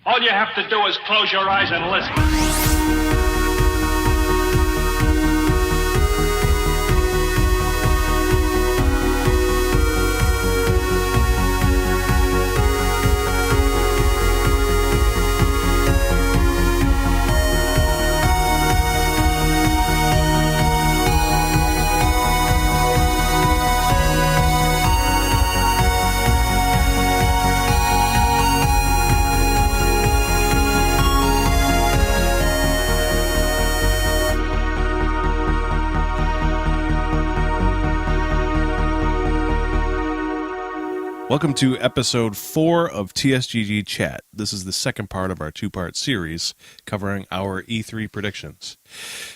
All you have to do is close your eyes and listen. Welcome to episode 4 of TSGG Chat. This is the second part of our two-part series covering our E3 predictions.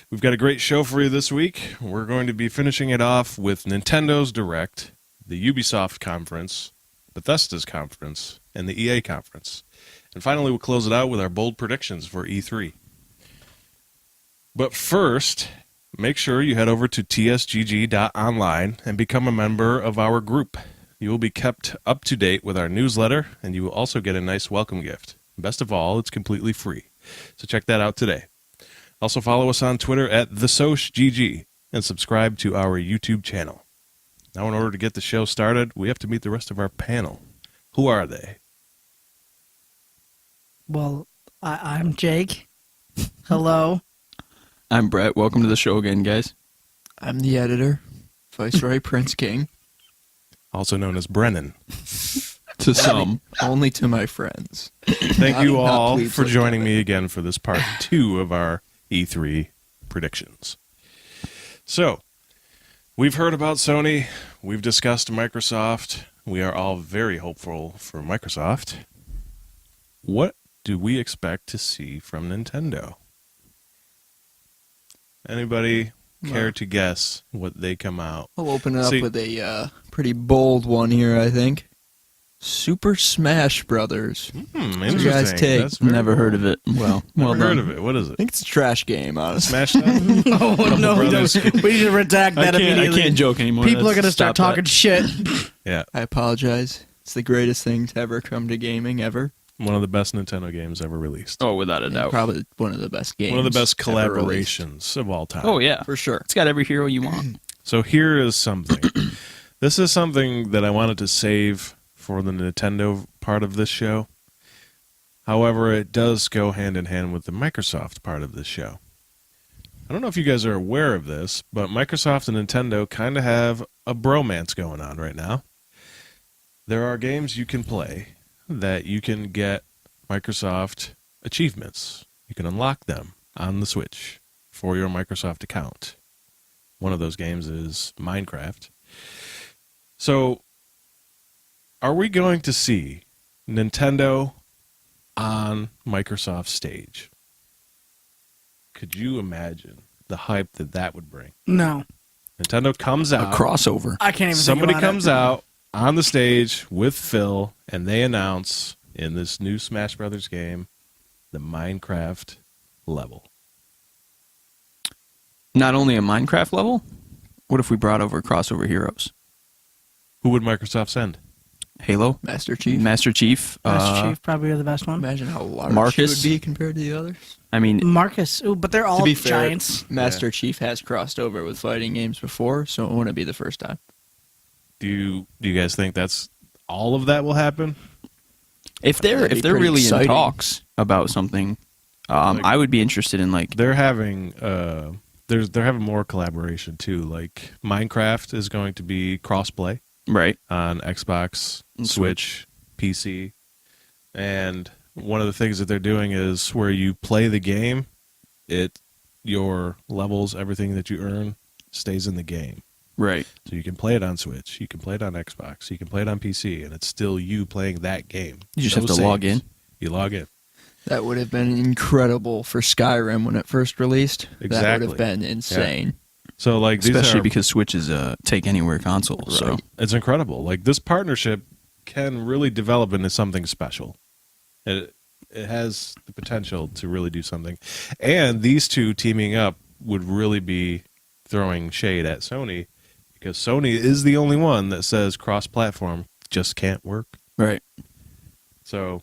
We've got a great show for you this week. We're going to be finishing it off with Nintendo's Direct, the Ubisoft conference, Bethesda's conference, and the EA conference. And finally, we'll close it out with our bold predictions for E3. But first, make sure you head over to tsgg.online and become a member of our group. You will be kept up to date with our newsletter, and you will also get a nice welcome gift. Best of all, it's completely free. So check that out today. Also follow us on Twitter at TheSochGG and subscribe to our YouTube channel. Now, in order to get the show started, we have to meet the rest of our panel. Who are they? Well, I'm Jake. Hello. I'm Brett. Welcome to the show again, guys. I'm the editor, Viceroy Prince King. Also known as Brennan. To some. Only to my friends. Thank you all pleased for with joining that. me again for this part 2 of our E3 predictions. So, we've heard about Sony. We've discussed Microsoft. We are all very hopeful for Microsoft. What do we expect to see from Nintendo? Anybody care to guess what they come out? I'll open it up See- with a pretty bold one here, I think. Super Smash Brothers. Interesting. you guys take? That's very Never heard cool. of it. Well, Never well heard done. of it. What is I it? think it's a trash game, honestly. Smash Stuff? Oh, no, brothers. we need to redact that I immediately. can't joke anymore. People are Let's going to start stop talking shit. Yeah. I apologize. It's the greatest thing to ever come to gaming ever. One of the best Nintendo games ever released. that. Oh, without a doubt. Probably one of the best games. One of the best ever released. collaborations of all time. Oh, yeah. For sure. It's got every hero you want. So here is something. This is something that I wanted to save for the Nintendo part of this show. However, it does go hand in hand with the Microsoft part of this show. I don't know if you guys are aware of this, but Microsoft and Nintendo kind of have a bromance going on right now. There are games you can play that you can get Microsoft achievements. You can unlock them on the Switch for your Microsoft account. One of those games is Minecraft. So, are we going to see Nintendo on Microsoft's stage? Could you imagine the hype that would bring? No. Nintendo comes A out. crossover. I can't even Somebody think about comes it. out on the stage with Phil, and they announce in this new Smash Brothers game the Minecraft level. Not only a Minecraft level, what if we brought over crossover heroes? Who would Microsoft send? Halo? Master Chief. Master Chief? Master Chief probably the best one. Imagine how large Marcus? he would be compared to the others. I mean, Marcus. Ooh, but they're all to be fair, giants. Master Chief has crossed over with fighting games before, so it wouldn't be the first time. Do you guys think that's all of that will happen? if they're That'd be pretty really exciting. in talks about something, Like- I would be interested in, like, They're having they're having more collaboration too. Like Minecraft is going to be crossplay right. on Xbox, And Switch, PC, and one of the things that they're doing is where you play the game, your levels, everything that you earn stays in the game. Right. So you can play it on Switch, you can play it on Xbox, you can play it on PC, and it's still you playing that game. You just No have to log saves. in. You log in. That would have been incredible for Skyrim when it first released. That Exactly. would have been insane. So like these Especially are, because Switch is a take anywhere console. So Right. it's incredible. Like this partnership can really develop into something special. It has the potential to really do something. And these two teaming up would really be throwing shade at Sony because Sony is the only one that says cross-platform just can't work. right. So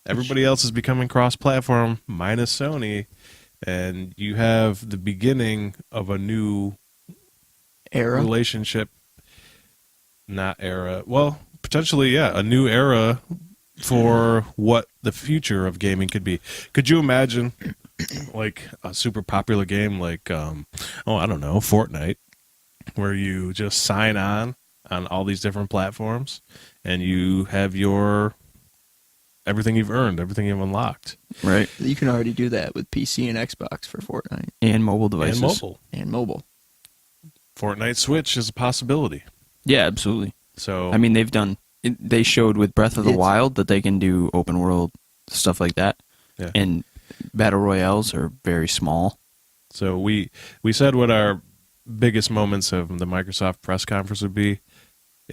Everybody else is becoming cross-platform minus Sony, and you have the beginning of a new Era. relationship. Not era. Well, potentially, yeah, a new era for what the future of gaming could be. Could you imagine, like, a super popular game like, I don't know, Fortnite, where you just sign on all these different platforms, and you have your everything you've earned, everything you've unlocked. Right. You can already do that with PC and Xbox for Fortnite And mobile devices. And mobile. and mobile. Fortnite Switch is a possibility. Yeah, absolutely. So I mean, they showed with Breath of the It's- Wild that they can do open world stuff like that. Yeah. And battle royales are very small. So we said what our biggest moments of the Microsoft press conference would be.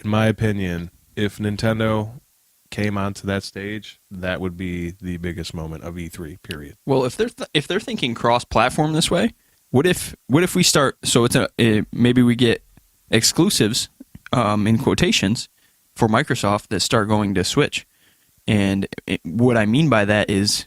In my opinion, if Nintendo came onto that stage, that would be the biggest moment of E3. Period. Well, if they're thinking cross-platform this way, what if we start? So maybe we get exclusives in quotations for Microsoft that start going to Switch, and what I mean by that is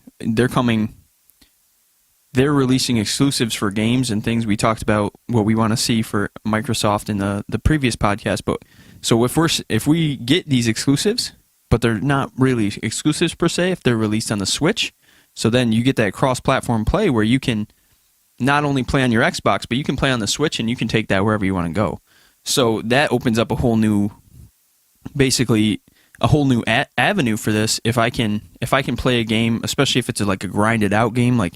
they're releasing exclusives for games and things. We talked about what we want to see for Microsoft in the previous podcast, but so if we get these exclusives, but they're not really exclusives per se, if they're released on the Switch, so then you get that cross-platform play where you can not only play on your Xbox, but you can play on the Switch and you can take that wherever you want to go. So that opens up a whole new, basically a whole new avenue for this. If I can play a game, especially if it's like a grinded out game, like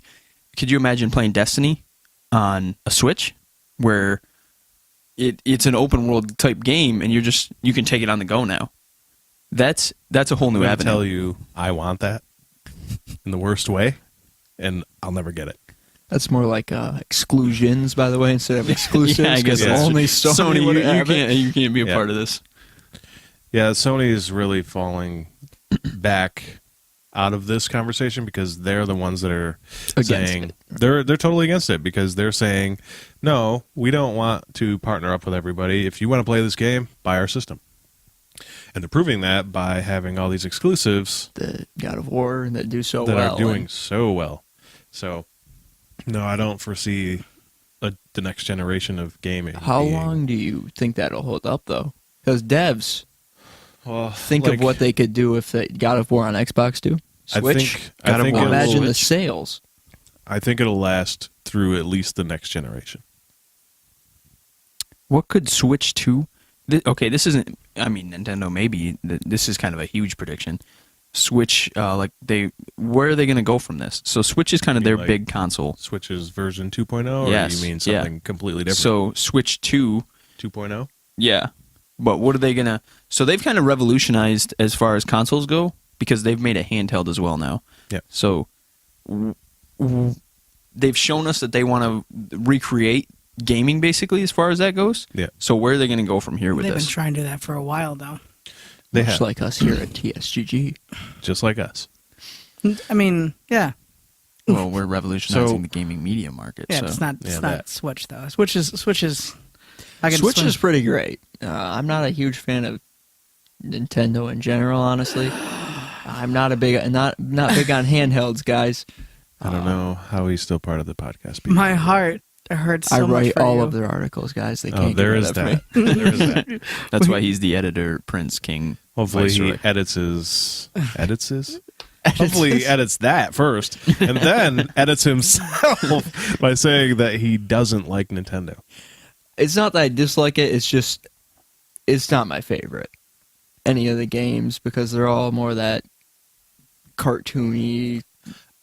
could you imagine playing Destiny on a Switch where it's an open world type game and you can take it on the go now. That's a whole new I'm gonna avenue. tell you, I want that in the worst way, and I'll never get it. That's more like exclusions, by the way, instead of exclusives. Yeah, I guess 'cause that's only Sony, would have it. you can't be a Yeah. part of this. Yeah, Sony is really falling back out of this conversation because they're the ones that are Against saying it. they're totally against it because they're saying, no, we don't want to partner up with everybody. If you want to play this game, buy our system. And they're proving that by having all these exclusives The God of War that do so that well. are doing and so well. So, no, I don't foresee the next generation of gaming. how being- long do you think that'll hold up, though? Because devs Well, think like, of what they could do if they God of War on Xbox do. I Switch. think God of War. Imagine the Switch. sales. I think it'll last through at least the next generation. What could Switch 2? Okay, this isn't. I mean, Nintendo maybe. This is kind of a huge prediction. Switch, where are they going to go from this? So Switch is kind of You their mean like big console. Switch's version 2.0, or Yes, you mean yeah. something completely different? So Switch 2, 2.0? yeah. But what are they going to... So they've kind of revolutionized as far as consoles go because they've made a handheld as well now. Yeah. So they've shown us that they want to recreate gaming basically as far as that goes. Yeah. So where are they going to go from here with They've this? been trying to do that for a while, though. They Much have, like us here at TSGG. just like us. I mean, yeah, Well, we're revolutionizing So- the gaming media market. yeah. so. It's not Yeah, that. Switch though. Switch is. I can Switch swim. is pretty great. I'm not a huge fan of Nintendo in general, honestly. I'm not big on handhelds, guys. I don't know how he's still part of the podcast. people. My heart hurts so I much write for all you. of their articles, guys. They Oh, can't there get is rid of that. me. There is that. That's why he's the editor, Prince King. Hopefully he Viceroy. edits his. Hopefully he edits that first, and then edits himself by saying that he doesn't like Nintendo. It's not that I dislike it. It's just it's not my favorite. Any of the games because they're all more that cartoony.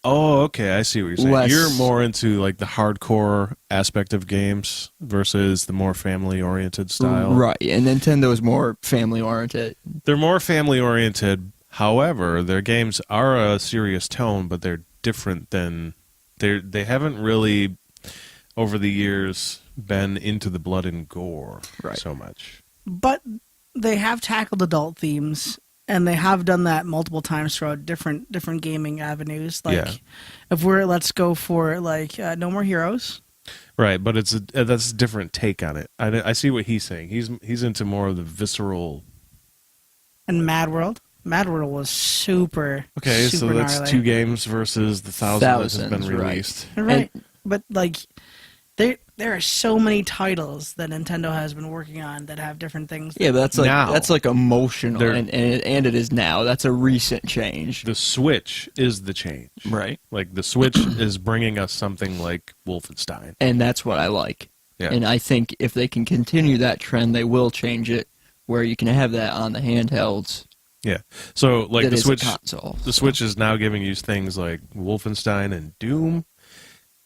Oh, okay. I see what you're saying. Less- You're more into like the hardcore aspect of games versus the more family-oriented style. Right, and Nintendo is more family oriented. They're more family-oriented. However, their games are a serious tone, but they're different than they haven't really over the years been into the blood and gore Right. so much. But they have tackled adult themes, and they have done that multiple times throughout different gaming avenues. Like, Yeah. if let's go for like No More Heroes. Right, but that's a different take on it. I see what he's saying. He's into more of the visceral. And Mad World. Mad World was super. Okay, super so that's gnarly. 2 games versus the 1,000 that has been Thousands, right. released. Right, but like, there are so many titles that Nintendo has been working on that have different things. Yeah, but Now, that's like emotional, they're- and it is now. That's a recent change. The Switch is the change. Right. Like, the Switch is bringing us something like Wolfenstein. And that's what I like. Yeah. And I think if they can continue that trend, they will change it where you can have that on the handhelds. Yeah. So, like, that the is a Switch... console. The Switch is now giving you things like Wolfenstein and Doom,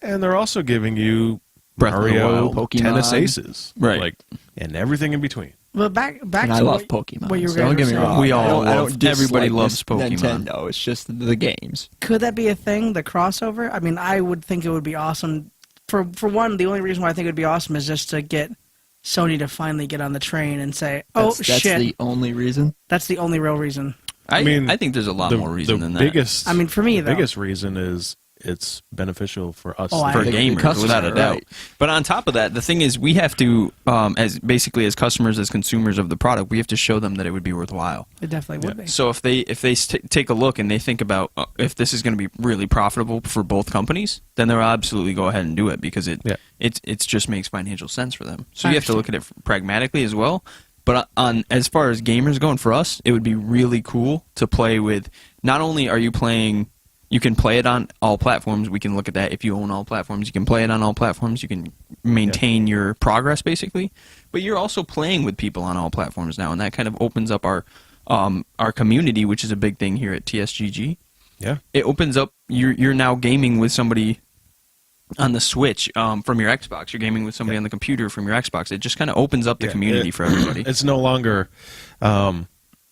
and they're also giving you Breath of the Mario, Wild, Pokemon. Tennis Aces, Right. Like, and everything in between. But back And to I love what, Pokemon. what you so guys don't were get me saying. wrong. We all I love- don't everybody dislike loves this Pokemon. Nintendo. It's just the games. Could that be a thing? The crossover? I mean, I would think it would be awesome. For one, the only reason why I think it would be awesome is just to get Sony to finally get on the train and say, "Oh That's shit!" the only reason. That's the only real reason. I mean, think there's a lot more reason than that. biggest, I mean, for me, the though. biggest reason is it's beneficial for us. Oh, I For agree. gamers, Customer, without a doubt. right. But on top of that, the thing is, we have to, as customers, as consumers of the product, we have to show them that it would be worthwhile. It definitely would be. So if they take a look and they think about if this is going to be really profitable for both companies, then they'll absolutely go ahead and do it because it just makes financial sense for them. So you have to look at it pragmatically as well. But on as far as gamers going for us, it would be really cool to play with. Not only are you playing, you can play it on all platforms. We can look at that. If you own all platforms, you can play it on all platforms. You can maintain your progress basically. But you're also playing with people on all platforms now, and that kind of opens up our community, which is a big thing here at TSGG. Yeah. It opens up. You're now gaming with somebody on the Switch from your Xbox. You're gaming with somebody on the computer from your Xbox. It just kind of opens up the community for everybody. It's no longer,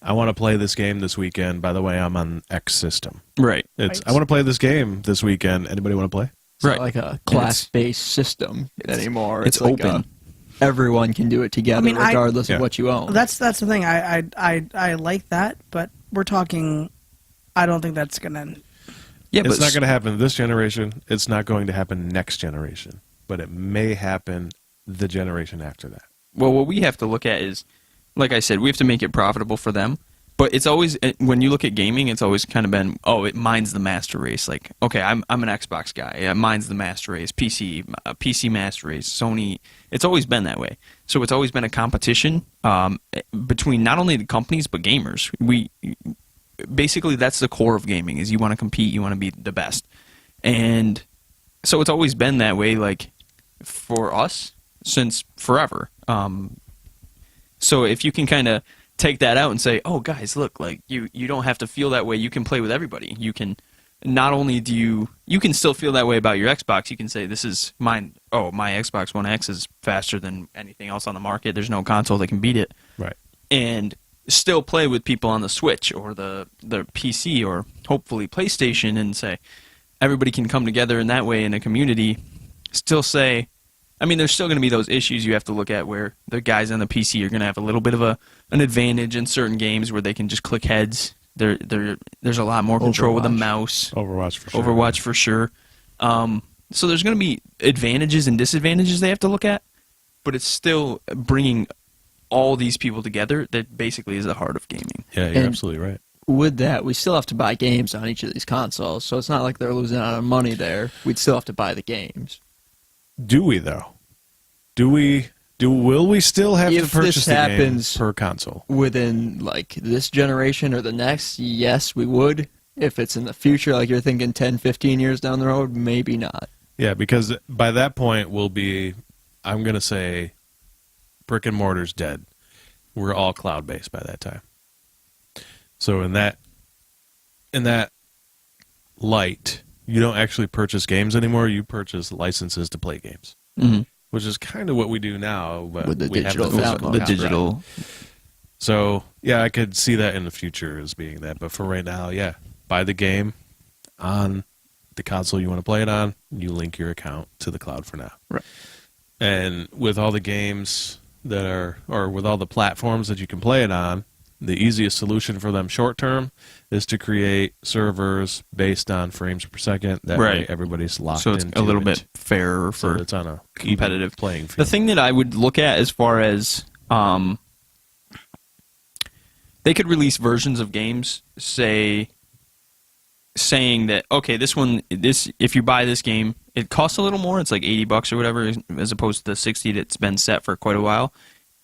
I want to play this game this weekend. By the way, I'm on X system. Right. It's Right. I want to play this game this weekend. Anybody want to play? It's Right. not like a class-based system anymore. it's like open. Everyone can do it together, I mean, regardless Yeah. of what you own. That's the thing. I like that, but we're talking. I don't think that's gonna. Yeah, It's but not going to happen this generation. It's not going to happen next generation. But it may happen the generation after that. well, what we have to look at is, like I said, we have to make it profitable for them. But it's always, when you look at gaming, it's always kind of been, mine's the master race. Like, okay, I'm an Xbox guy. Yeah, mine's the master race. PC master race. Sony. It's always been that way. So it's always been a competition between not only the companies but gamers. Basically, that's the core of gaming. Is you want to compete, you want to be the best, and so it's always been that way. Like for us, since forever. So if you can kind of take that out and say, oh guys, look, like you don't have to feel that way. You can play with everybody. You can not only you can still feel that way about your Xbox. You can say this is mine. Oh, my Xbox One X is faster than anything else on the market. There's no console that can beat it. Right. And still play with people on the Switch or the PC or hopefully PlayStation and say everybody can come together in that way in a community. Still say, I mean, there's still going to be those issues you have to look at where the guys on the PC are going to have a little bit of an advantage in certain games where they can just click heads. There's a lot more control with a Overwatch. mouse. Overwatch for sure. Overwatch for sure. So there's going to be advantages and disadvantages they have to look at, but it's still bringing all these people together that basically is the heart of gaming. Yeah, you're And- absolutely right. With that, we still have to buy games on each of these consoles, so it's not like they're losing out on money there. We'd still have to buy the games. Do we though? Will we still have to If purchase this the happens- game per console? Within like this generation or the next, yes, we would. If it's in the future, like you're thinking 10, 15 years down the road, maybe not. Yeah, because by that point we'll be, I'm going to say, brick and mortar's dead. We're all cloud based by that time. So in that light, you don't actually purchase games anymore. You purchase licenses to play games, Mm-hmm. which is kind of what we do now. But With the we have digital physical download. The copy. digital. So yeah, I could see that in the future as being that. But for right now, yeah, buy the game on the console you want to play it on. You link your account to the cloud for now. Right. And with all the games that are, or with all the platforms that you can play it on, the easiest solution for them short term is to create servers based on frames per second. That way Right. everybody's locked So it's into a little it. bit fairer So for it's on a competitive even playing field. The thing that I would look at as far as they could release versions of games, saying that, okay, this if you buy this game, it costs a little more. It's like $80 or whatever, as opposed to the 60 that's been set for quite a while,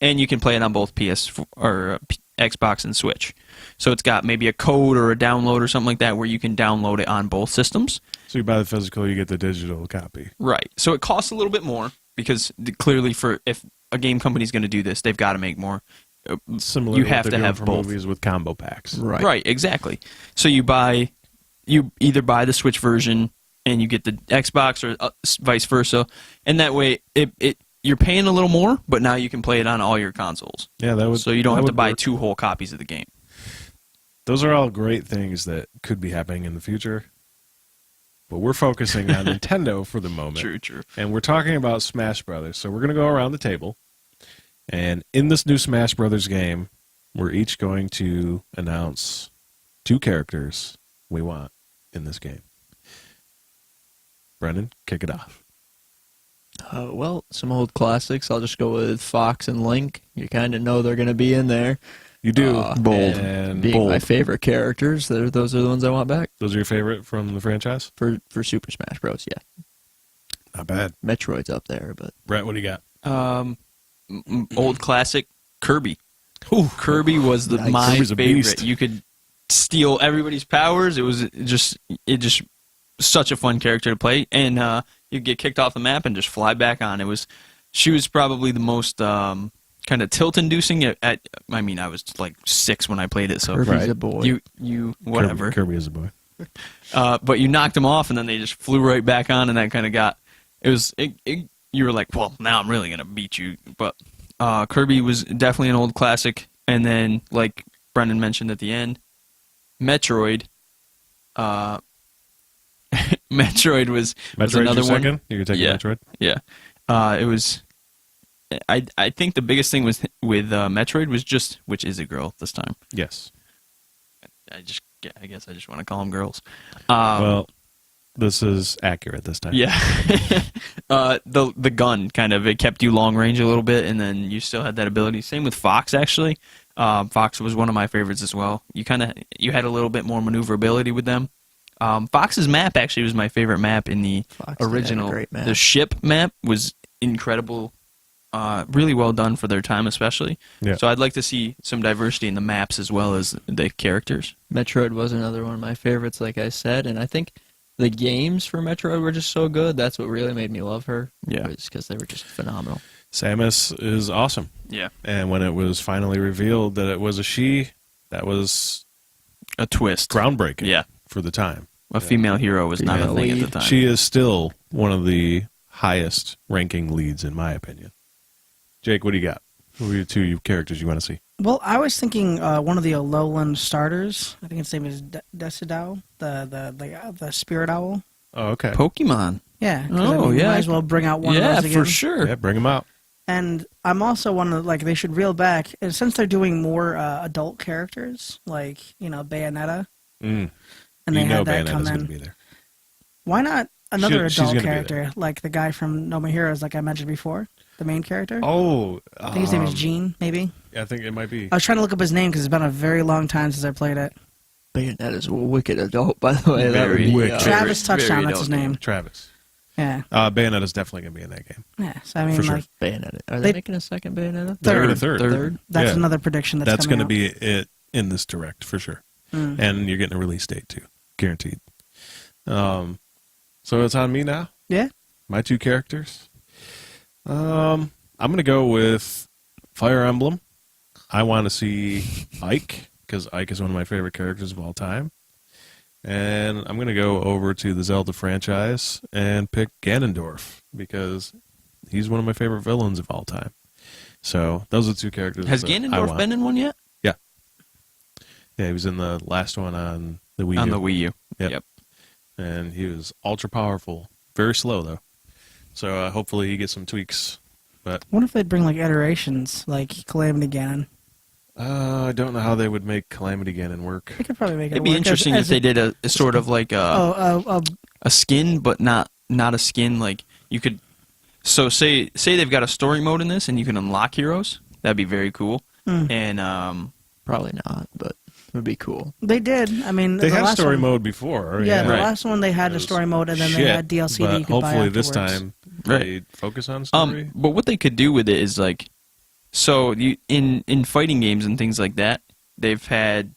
and you can play it on both Xbox and Switch. So it's got maybe a code or a download or something like that where you can download it on both systems. So you buy the physical, you get the digital copy. Right. So it costs a little bit more because clearly, if a game company's going to do this, they've got to make more. Similar You to what have they're to doing have for both. movies with combo packs. Right, exactly. So you either buy the Switch version and you get the Xbox, or vice versa, and that way you're paying a little more, but now you can play it on all your consoles. Yeah, that would. So you don't that have to would buy work. 2 whole copies of the game. Those are all great things that could be happening in the future. But we're focusing on Nintendo for the moment. True. And we're talking about Smash Brothers. So we're going to go around the table. And in this new Smash Brothers game, we're each going to announce 2 characters we want in this game. Brendan, kick it off. Well, some old classics. I'll just go with Fox and Link. You kind of know they're going to be in there. You do. Bold. And Being bold. my favorite characters, those are the ones I want back Those are your favorite from the franchise? for Super Smash Bros. Yeah, Not bad. Metroid's up there, but Brett, what do you got? Old classic Kirby. Kirby was Nice. my Kirby's a favorite. beast. You could steal everybody's powers. It was just such a fun character to play, and you'd get kicked off the map and just fly back on. She was probably the most kind of tilt-inducing. I was like 6 when I played it, so Kirby's Right. a boy. you whatever. Kirby is a boy. But you knocked them off, and then they just flew right back on, and that kind of got you were like, well, now I'm really gonna beat you. But Kirby was definitely an old classic, and then like Brendan mentioned at the end, Metroid. Metroid was Metroid's another your one. second? You're taking Yeah. Metroid? Yeah, it was. I think the biggest thing with Metroid was just which is a girl this time. Yes. I guess I just want to call them girls. Well, this is accurate this time. Yeah. The gun kind of, it kept you long range a little bit, and then you still had that ability. Same with Fox, actually. Fox was one of my favorites as well. You had a little bit more maneuverability with them. Fox's map actually was my favorite map in the Fox did have a original. great map. The ship map was incredible. Really well done for their time, especially. Yeah. So I'd like to see some diversity in the maps as well as the characters. Metroid was another one of my favorites, like I said, and I think the games for Metroid were just so good. That's what really made me love her. Yeah. because they were just phenomenal. Samus is awesome. Yeah. And when it was finally revealed that it was a she, that was A twist. groundbreaking Yeah. for the time. A female hero was not a Female thing at lead. the time. She is still one of the highest ranking leads, in my opinion. Jake, what do you got? Who are your 2 characters you want to see? Well, I was thinking one of the Alolan starters. I think its name is Decidao, the spirit owl. Oh, okay. Yeah. 'cause, Oh, you yeah. might as well bring out one of yeah, those again. for sure. Yeah, bring them out. And I'm also one of they should reel back, and since they're doing more adult characters, like Bayonetta, Mm. and they you know had that Bayonetta's come going in. to be there. Why not another She's adult gonna be character, like the guy from No More Heroes, like I mentioned before, the main character? Oh. I think his name is Gene, maybe. I think it might be. I was trying to look up his name because it's been a very long time since I played it. Bayonetta's a wicked adult, by the way. That would Very be, wicked. Travis Touchdown, that's his adult name. Travis. Yeah. Bayonetta's definitely going to be in that game. Yeah. So I mean, For sure. like Bayonetta. Are They- they making a second Bayonetta? They're Third. in a third. that's Yeah. another prediction that's That's going coming to be it in this direct for sure. Mm. And you're getting a release date too, guaranteed. So it's on me now. Yeah. My 2 characters. I'm going to go with Fire Emblem. I want to see Ike because Ike is one of my favorite characters of all time. And I'm going to go over to the Zelda franchise and pick Ganondorf because he's one of my favorite villains of all time. So those are the 2 characters. Has that I Ganondorf want. been in one yet? Yeah, he was in the last one on the Wii U. On the Wii U. Yep. And he was ultra powerful. Very slow, though. So hopefully he gets some tweaks. But What if they'd bring like iterations, like Calamity Ganon? I don't know how they would make Calamity Ganon work. They could probably make it It'd be work interesting as if they did a sort of like a skin, but not a skin. Like you could. So say they've got a story mode in this, and you can unlock heroes. That'd be very cool. Mm. And Probably not, but it would be cool. They did. I mean, They the had last story one, mode before. Yeah, the Right. last one they had It a was story mode, and then they shit, had DLC that but you could buy hopefully this afterwards. time Right. they focus on story. But what they could do with it is like, so you in fighting games and things like that, they've had,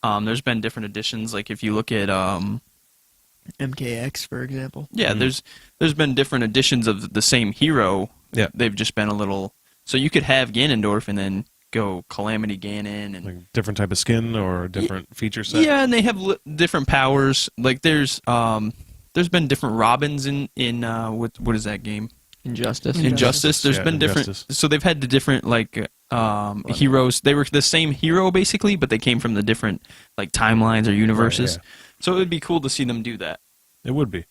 there's been different editions. Like if you look at, MKX, for example. yeah, Mhm. there's been different editions of the same hero. Yeah. They've just been a little. So you could have Ganondorf and then go Calamity Ganon and Like different type of skin or different feature set. yeah, and they have different powers. Like there's been different Robins in what is that game? Injustice. Injustice. There's Yeah, been different. Injustice. So they've had the different like heroes. They were the same hero basically, but they came from the different like timelines or universes. Right, So it would be cool to see them do that. It would be.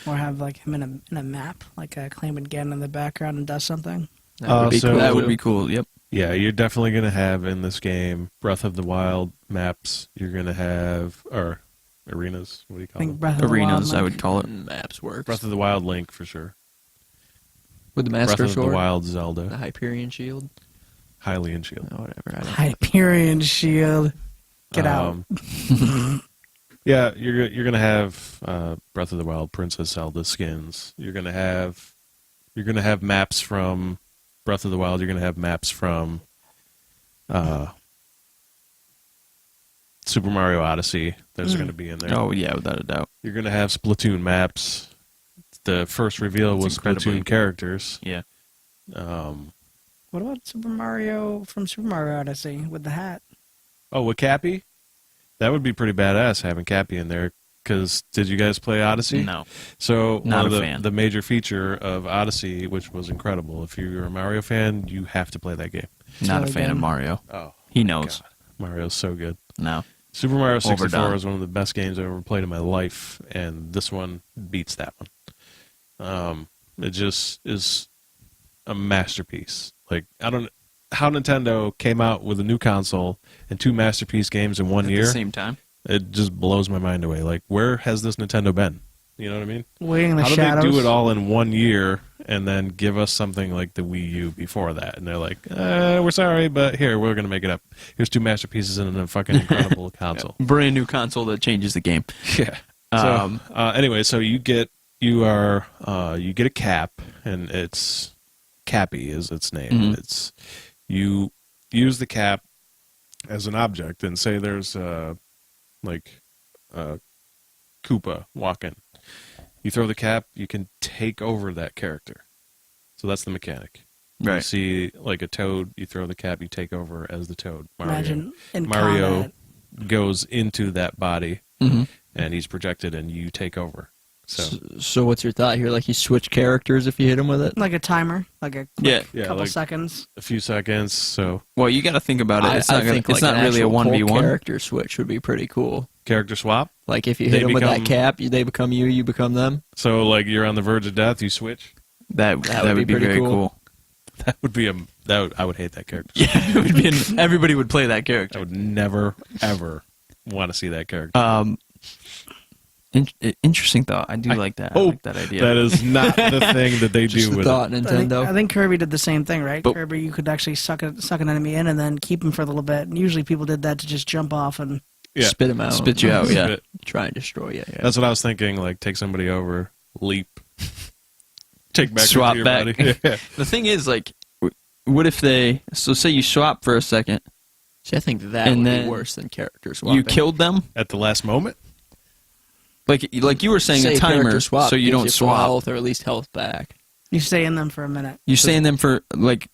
Or have like him in a map, like a claim again in the background and does something. That would be so- cool. That would too. be cool. Yep. Yeah, you're definitely going to have in this game Breath of the Wild maps. You're going to have, or arenas. What do you I call think them? Breath of the Arenas, Wild, I like- would call it. Maps works. Breath of the Wild Link for sure. With the Breath Master of Sword. the Wild The Zelda. Hyperion Shield. Hylian Shield. Oh, whatever. I don't Hyperion Shield. Get out. Yeah, you're gonna have Breath of the Wild Princess Zelda skins. You're gonna have maps from Breath of the Wild. You're gonna have maps from Super Mario Odyssey. Those are gonna be in there. Oh yeah, without a doubt. You're gonna have Splatoon maps. The first reveal That's was incredibly- Splatoon characters. Yeah. What about Super Mario from Super Mario Odyssey with the hat? Oh, with Cappy? That would be pretty badass having Cappy in there. Because did you guys play Odyssey? No. So Not one a of fan. the major feature of Odyssey, which was incredible. If you're a Mario fan, you have to play that game. Not a really fan of good. Mario. Oh, He knows. God. Mario's so good. No. Super Mario 64 Overdone. is one of the best games I've ever played in my life, and this one beats that one. It just is a masterpiece. Like I don't how Nintendo came out with a new console and two masterpiece games in one At year. the same time. It just blows my mind away. Like where has this Nintendo been? You know what I mean? Waiting in the How do shadows. they do it all in 1 year and then give us something like the Wii U before that? And they're like, we're sorry, but here, we're going to make it up. Here's two masterpieces and a fucking incredible console. Brand new console that changes the game. Yeah. So, anyway, so you get a cap, and it's Cappy is its name. Mhm. It's you use the cap as an object, and say there's like Koopa walking. You throw the cap, you can take over that character. So that's the mechanic. You Right. see like a Toad, you throw the cap, you take over as the Toad. Imagine in Mario combat. goes into that body, Mm-hmm. and he's projected, and you take over. So So what's your thought here? Like you switch characters if you hit him with it? Like a timer, like a Yeah. quick Yeah, couple like- seconds. a few seconds. So Well, you got to think about it. It's I not, gonna, think it's like not an really a actual full 1v1. character switch would be pretty cool. character swap. Like if you They hit them with become- that cap, they become you, you become them. So like you're on the verge of death, you switch. That would be pretty very cool. cool. That would be I would hate that character. Yeah, it would be everybody would play that I character. would never ever want to see that character. Interesting thought. I do like that. I hope like that idea. That is not the thing that they Just do the with thought, it. Nintendo. I think Kirby did the same thing, right? But- Kirby, you could actually suck an enemy in and then keep him for a little bit. And usually people did that to just jump off and Yeah. Spit him out. Spit you out. Yeah. Spit. Try and destroy you. Yeah. That's what I was thinking. Like take somebody over, leap, take back Swap your back. body. Yeah. The thing is, like, what if they? So say you swap for a second, See, I think that And would then be worse than character swapping. you killed them. At the last moment. Like you were saying, Say a timer, character swap so you gives don't full swap. health or at least health back. you stay in them for a minute. You stay in them for like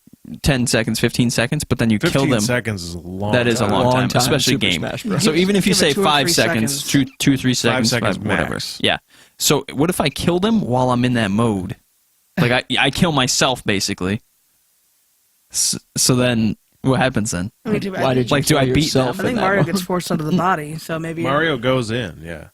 10 seconds, 15 seconds, but then you 15 kill them. seconds is a long. That is a time. long time, especially Super game. Smash Bros. So even if you Give it say 2 or 5 3 seconds, seconds. 2-3 seconds, seconds whatever. max. Yeah. So what if I kill them while I'm in that mode? Like I kill myself basically. So then what happens then? I mean, Why did you Like, do kill I beat yourself I in think that Mario mode? gets forced under the body, so maybe Mario goes in. Yeah.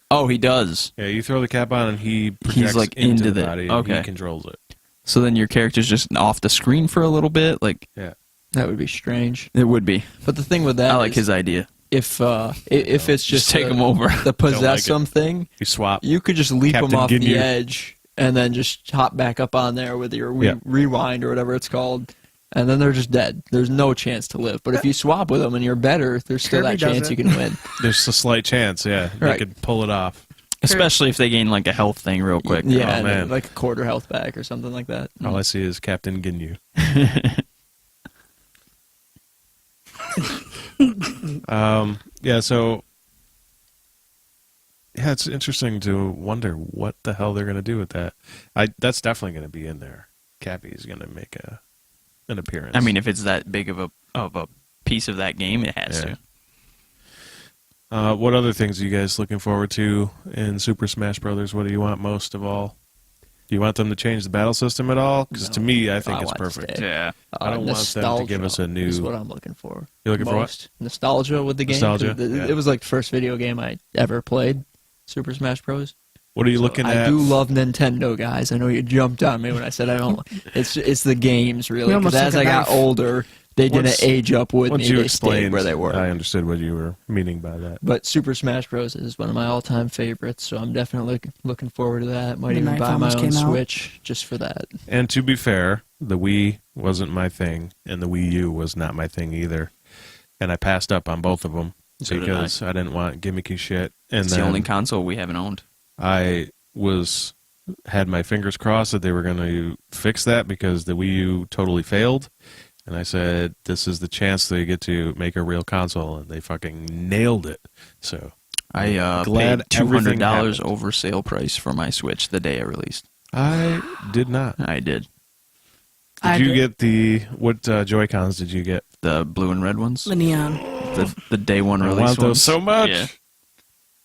Oh, he does. Yeah. You throw the cap on, and he projects like, into into the the- body. And okay. He controls it. So then your character's just off the screen for a little bit. Like Yeah. That would be strange. it would be. But the thing with that I like is his idea. if it's just take the- him over. the possess like it. some thing, You swap. you could just leap Captain them off Ginyu. the edge and then just hop back up on there with your Yeah. rewind or whatever it's called, and then they're just dead. There's no chance to live. But if you swap with them and you're better, there's still Kirby that does chance it. you can win. There's a slight chance, yeah, they Right. could pull it off. Especially if they gain like a health thing real quick. Yeah, Oh, and man. like a quarter health back or something like that. All I see is Captain Ginyu. Yeah, so yeah, it's interesting to wonder what the hell they're going to do with that. That's definitely going to be in there. Cappy's going to make an appearance. I mean, if it's that big of a piece of that game, it has Yeah. to. What other things are you guys looking forward to in Super Smash Brothers? What do you want most of all? Do you want them to change the battle system at all? Because to me, I think I it's want it to perfect. stay. Yeah. I don't want them to give us a new- Is what I'm looking for. You're looking for what? Most. Nostalgia with the game. Nostalgia, 'Cause yeah. It was like the first video game I ever played, Super Smash Bros. What are you So looking I at? do love Nintendo, guys. I know you jumped on me when I said I don't. It's the games really. We almost Because as took I a got knife. older, they didn't Once- age up with Once me. you They stayed explained where they were. I understood what you were meaning by that. But Super Smash Bros. Is one of my all-time favorites, so I'm definitely looking forward to that. Might The even knife buy my almost own came out. Switch just for that. And to be fair, the Wii wasn't my thing, and the Wii U was not my thing either. And I passed up on both of them So did because I didn't want gimmicky shit. And It's then the only console we haven't owned. I had my fingers crossed that they were going to fix that because the Wii U totally failed. And I said, this is the chance they get to make a real console, and they fucking nailed it. So I glad paid everything $200 happened. over sale price for my Switch the day it released. I did not. I did. I Did you did. get what Joy-Cons did you get? The blue and red ones. The neon. The day one I release want those ones. so much. Yeah.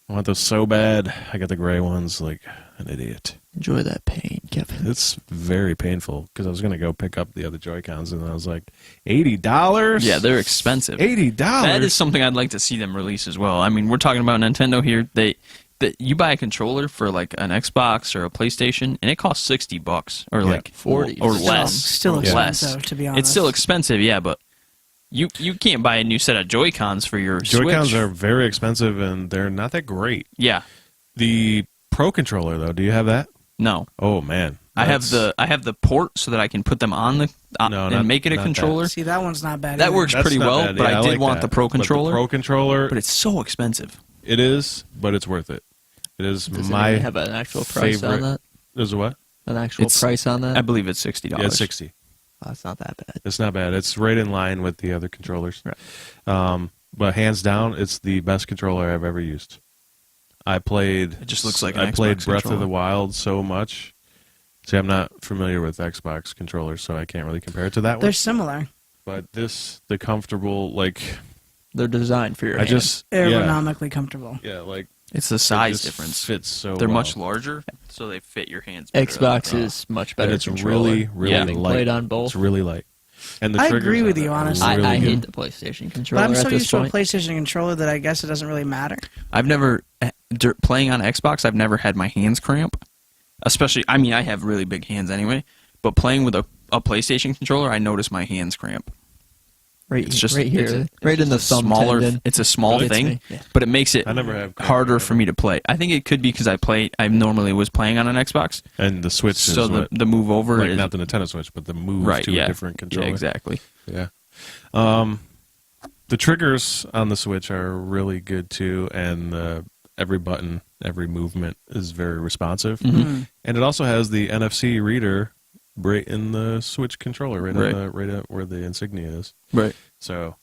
I want those so bad. I got the gray ones like an idiot. Enjoy that pain, Kevin. It's very painful because I was going to go pick up the other Joy-Cons and I was like, $80? Yeah, they're expensive. $80? That is something I'd like to see them release as well. I mean, we're talking about Nintendo here. You buy a controller for like an Xbox or a PlayStation, and it costs $60 or like 40 or for less. Still or expensive, less. to be honest. It's still expensive, yeah, but you can't buy a new set of Joy-Cons for your Joy-Cons Switch. are very expensive and they're not that great. Yeah, The Pro Controller, though, do you have that? no. Oh, man. I have the port so that I can put them on No, and not- make it a not controller. See, that one's not bad. That either. works That's pretty not well, bad. but Yeah, I did like want that. the Pro But the controller. Pro Controller, But it's so expensive. it is, but it's worth it. It is Does my it have an actual price favorite. on that? Is it what? An actual It's- price on that? I believe it's $60. Yeah, it's 60. Oh, that's not that bad. It's not bad. It's right in line with the other controllers. Right. But hands down, it's the best controller I've ever used. It just looks like an I played Xbox Breath of the controller. Wild so much. See, I'm not familiar with Xbox controllers, so I can't really compare it to that They're one. similar. But the comfortable, like, They're designed for your I hands. just, yeah, Ergonomically comfortable. like, It's the it size just difference. fits so They're well. much larger, so they fit your hands better. Xbox is much better. And it's controller. really, really Having light. played on both. It's really light. And the I triggers agree with on you, it are honestly. really I good. hate the PlayStation controller But I'm so at this used to a point. PlayStation controller that I guess it doesn't really matter. I've never playing on Xbox. I've never had my hands cramp. Especially, I mean, I have really big hands anyway. But playing with a PlayStation controller, I notice my hands cramp. Right, It's just right here, it's right in the just a thumb smaller. tendon. It's a small Hits thing, me, yeah. but it makes it I never have cramp harder ever. for me to play. I think it could be because I normally was playing on an Xbox, And the Switch so is what, the move over like, is not the Nintendo Switch, but the move right. to Yeah, a different controller. Yeah, exactly. Yeah. The triggers on the Switch are really good too, and every button, every movement is very responsive. Mm-hmm. And it also has the NFC reader right in the Switch controller, Right. right at where the insignia is. Right. So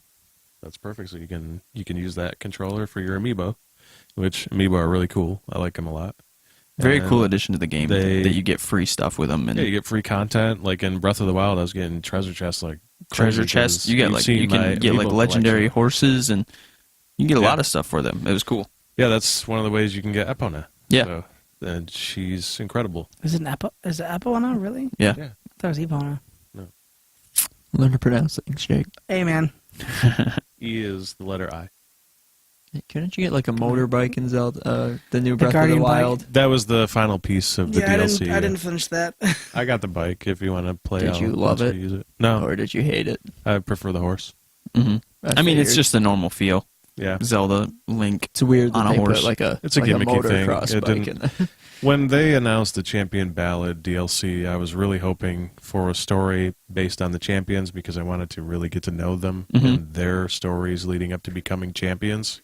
that's perfect. So you can use that controller for your amiibo, which amiibo are really cool. I like them a lot. Very And cool addition to the game they- that you get free stuff with them. And Yeah, you get free content. Like in Breath of the Wild, I was getting treasure chests like treasure crazy chests. 'cause You get you've like seen you my can get like amiibo legendary collection. horses, and you can get a Yeah. lot of stuff for them. It was cool. Yeah, that's one of the ways you can get Epona. Yeah. So, and she's incredible. Is it Epo? Is it Epona? Really? Yeah. Yeah. That was Epona. Learn to pronounce things, Jake. Hey, man. E is the letter I. Hey, couldn't you get like a motorbike in Zelda, the new The Breath of the Guardian bike? Wild? That was the final piece of the Yeah, DLC. I didn't finish that. I got the bike. If you want to play, Did I'll you love let it? you Use it. No, Or did you hate it? I prefer the horse. I mean, it's figured. just the normal feel. Yeah. Zelda Link. It's weird that On a they horse. put like a It's a like gimmicky thing. motocross It bike didn't- in there. When they announced the Champion Ballad DLC, I was really hoping for a story based on the champions because I wanted to really get to know them and their stories leading up to becoming champions.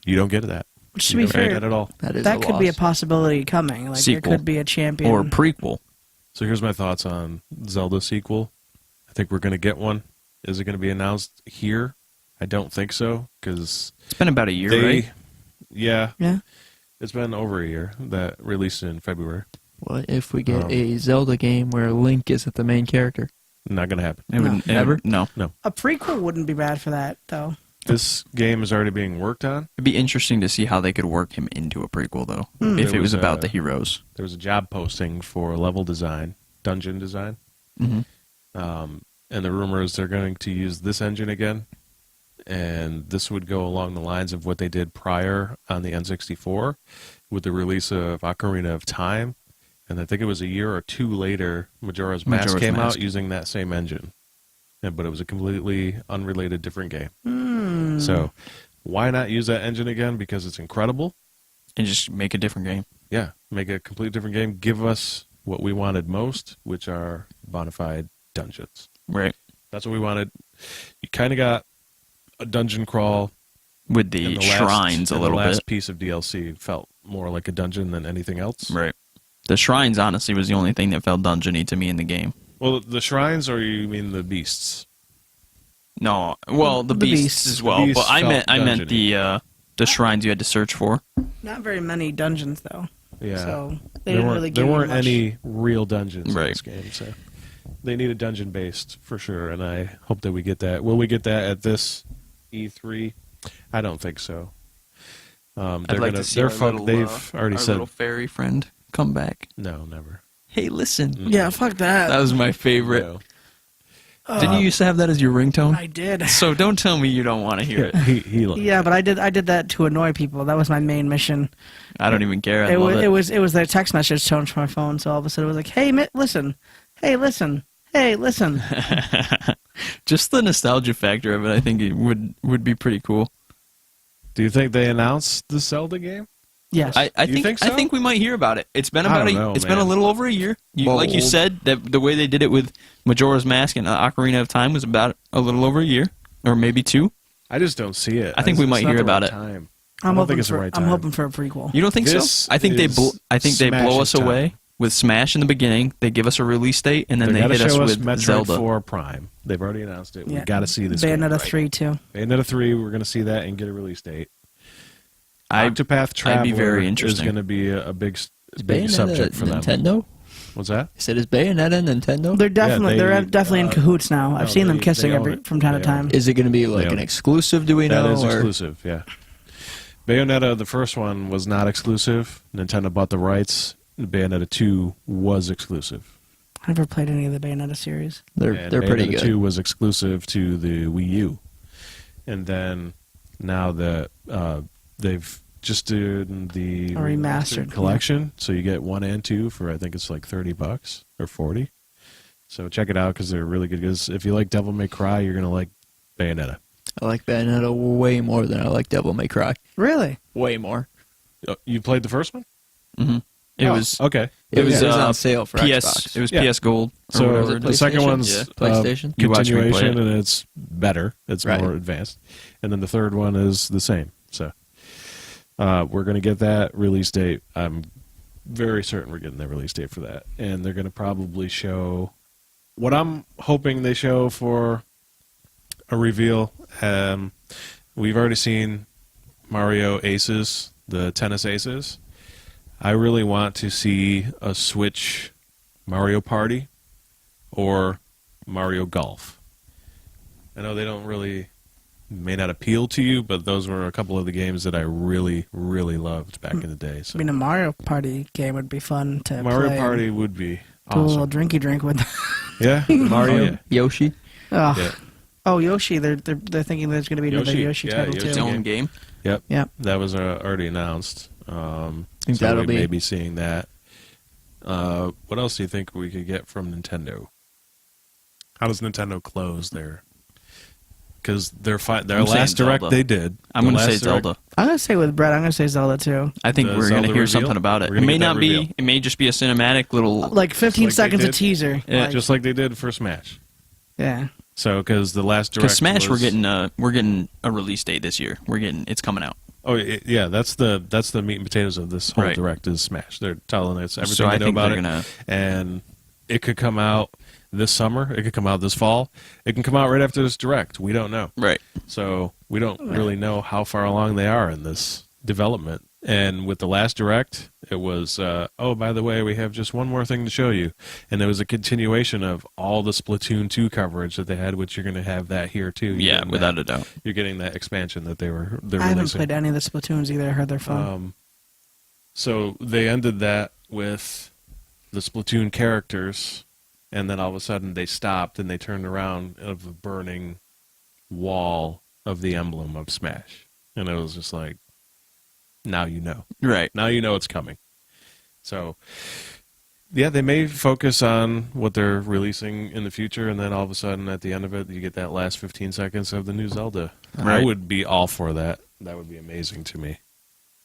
You don't get that. Which, You to be don't get fair, that at all. that could be a possibility coming. Like Sequel. there could be a champion. Or prequel. So here's my thoughts on Zelda sequel. I think we're going to get one. Is it going to be announced here? I don't think so because It's been about a year, right? Yeah, yeah. it's been over a year. That released in February. What if we get a Zelda game where Link isn't the main character? Not going to happen. Never? No. A prequel wouldn't be bad for that, though. This game is already being worked on. It'd be interesting to see how they could work him into a prequel, though, if There it was was about a- the heroes. There was a job posting for level design, dungeon design. Mhm. And the rumor is they're going to use this engine again. And this would go along the lines of what they did prior on the N64 with the release of Ocarina of Time. And I think it was a year or two later, Majora's Mask Majora's came Mask. out using that same engine. But it was a completely unrelated different game. So why not use that engine again? Because it's incredible. And just make a different game. Yeah, make a completely different game. Give us what we wanted most, which are bona fide dungeons. Right. That's what we wanted. You kind of got a dungeon crawl. With the, and shrines a little the last bit. piece of DLC felt more like a dungeon than anything else. Right. The shrines, honestly, was the only thing that felt dungeony to me in the game. Well, the shrines, or you mean the beasts? No, well, the beasts as well, The beasts but I felt meant dungeony. the shrines you had to search for. Not very many dungeons, though. Yeah. So they there didn't weren't, really give there you weren't much. any real dungeons in Right. this game, so they need a dungeon based for sure, and I hope that we get that. Will we get that at this E3? I don't think so. I'd like to see they're our fun. little, They've already our said little fairy friend come back. no, never. Hey, listen. Yeah, fuck that. That was my favorite. No. Didn't you used to have that as your ringtone? I did. So don't tell me you don't want to hear it. he Yeah, but I did that to annoy people. That was my main mission. I don't even care. I It love was it was their text message tone from my phone. So all of a sudden it was like, "Hey, listen, hey, listen, hey, listen." Just the nostalgia factor of it, I think it would be pretty cool. Do you think they announced the Zelda game? Yes. I You think so? I think we might hear about it. It's been I about don't know, it's been a man. little over a year. Like you Bold. said, that the way they did it with Majora's Mask and Ocarina of Time was about a little over a year, or maybe two. I just don't see it. I think we It's might not hear the about right it. Time. I'm I don't hoping think it's the for right I'm time. hoping for a prequel. You don't think This so? I think they is I think they blow us Smash's time. away with Smash in the beginning. They give us a release date, and then They they gotta hit us show us with Metroid Zelda. 4 Prime. They've already announced it. Yeah. We got to see this. Bayonetta game. 3 too. Bayonetta 3. We're going to see that and get a release date. I'd Octopath Traveler be very is interesting. going to be a big Is big Bayonetta subject for them. Nintendo? What's that? I said, is Bayonetta Nintendo? They're definitely they, they're definitely in cahoots now. I've no, seen them they- kissing they own it. from time to They own time. it. Is it going to be like own an it. exclusive? Do we That know? is or? exclusive. Yeah. Bayonetta, the first one, was not exclusive. Nintendo bought the rights. Bayonetta 2 was exclusive. I've never played any of the Bayonetta series. They're And pretty Bayonetta good. 2 was exclusive to the Wii U. And then now they've just did the A remastered, collection, so you get 1 and 2 for I think it's like $30 or 40. So check it out because they're really good. Because if you like Devil May Cry, you're gonna like Bayonetta. I like Bayonetta way more than I like Devil May Cry. Really? Way more. You played the first one? hmm It Oh, was okay. It was Yeah. on sale for PS. Xbox. It was Yeah. PS Gold. Or So whatever. the second PlayStation? one's Yeah. PlayStation? You watched me play continuation, it. and it's better. It's Right. more advanced. And then the third one is the same. So we're going to get that release date. I'm very certain we're getting that release date for that. And they're going to probably show what I'm hoping they show for a reveal. We've already seen Mario Aces, the tennis aces. I really want to see a Switch Mario Party or Mario Golf. I know they don't really, may not appeal to you, but those were a couple of the games that I really, really loved back in the day. I So mean, a Mario Party game would be fun to Mario play. Party would be Do a little awesome. drinky drink with. Yeah, Mario, Oh, yeah. Yoshi. Oh, Yeah. oh, Yoshi! They're thinking there's going to be another Yoshi, Yoshi yeah, title Yoshi. Its too. own game. Yep. Yep. That was already announced. Think So that'll we be- may be seeing that. What else do you think we could get from Nintendo? How does Nintendo close because their I'm last saying direct Zelda. they did. I'm the going to say last direct- Zelda. I'm gonna say with Brett. I'm gonna say Zelda too. I think The we're going to Zelda hear reveal? something about it. We're It gonna may get that not be. reveal. It may just be a cinematic little. Like 15 Just like they seconds of did. teaser. Yeah, Like, just like they did for Smash. yeah. So because the last direct Because Smash, was, we're getting a release date this year. It's coming out. Oh yeah, that's the meat and potatoes of this whole Right. direct is Smash. They're telling us everything So I they know think about they're it, gonna. and it could come out this summer. It could come out this fall. It can come out right after this direct. We don't know. Right. So we don't really know how far along they are in this development. And with the last direct, it was, oh, by the way, we have just one more thing to show you. And it was a continuation of all the Splatoon 2 coverage that they had, which you're going to have that here too. Yeah, without a doubt. You're getting that expansion that they're I releasing. haven't played any of the Splatoons either. I heard they're fun. So they ended that with the Splatoon characters, and then all of a sudden they stopped and they turned around of a burning wall of the emblem of Smash. And it was just like, now you know. Right. Now you know it's coming. So, yeah, they may focus on what they're releasing in the future, and then all of a sudden at the end of it, you get that last 15 seconds of the new Zelda. Right. I would be all for that. That would be amazing to me.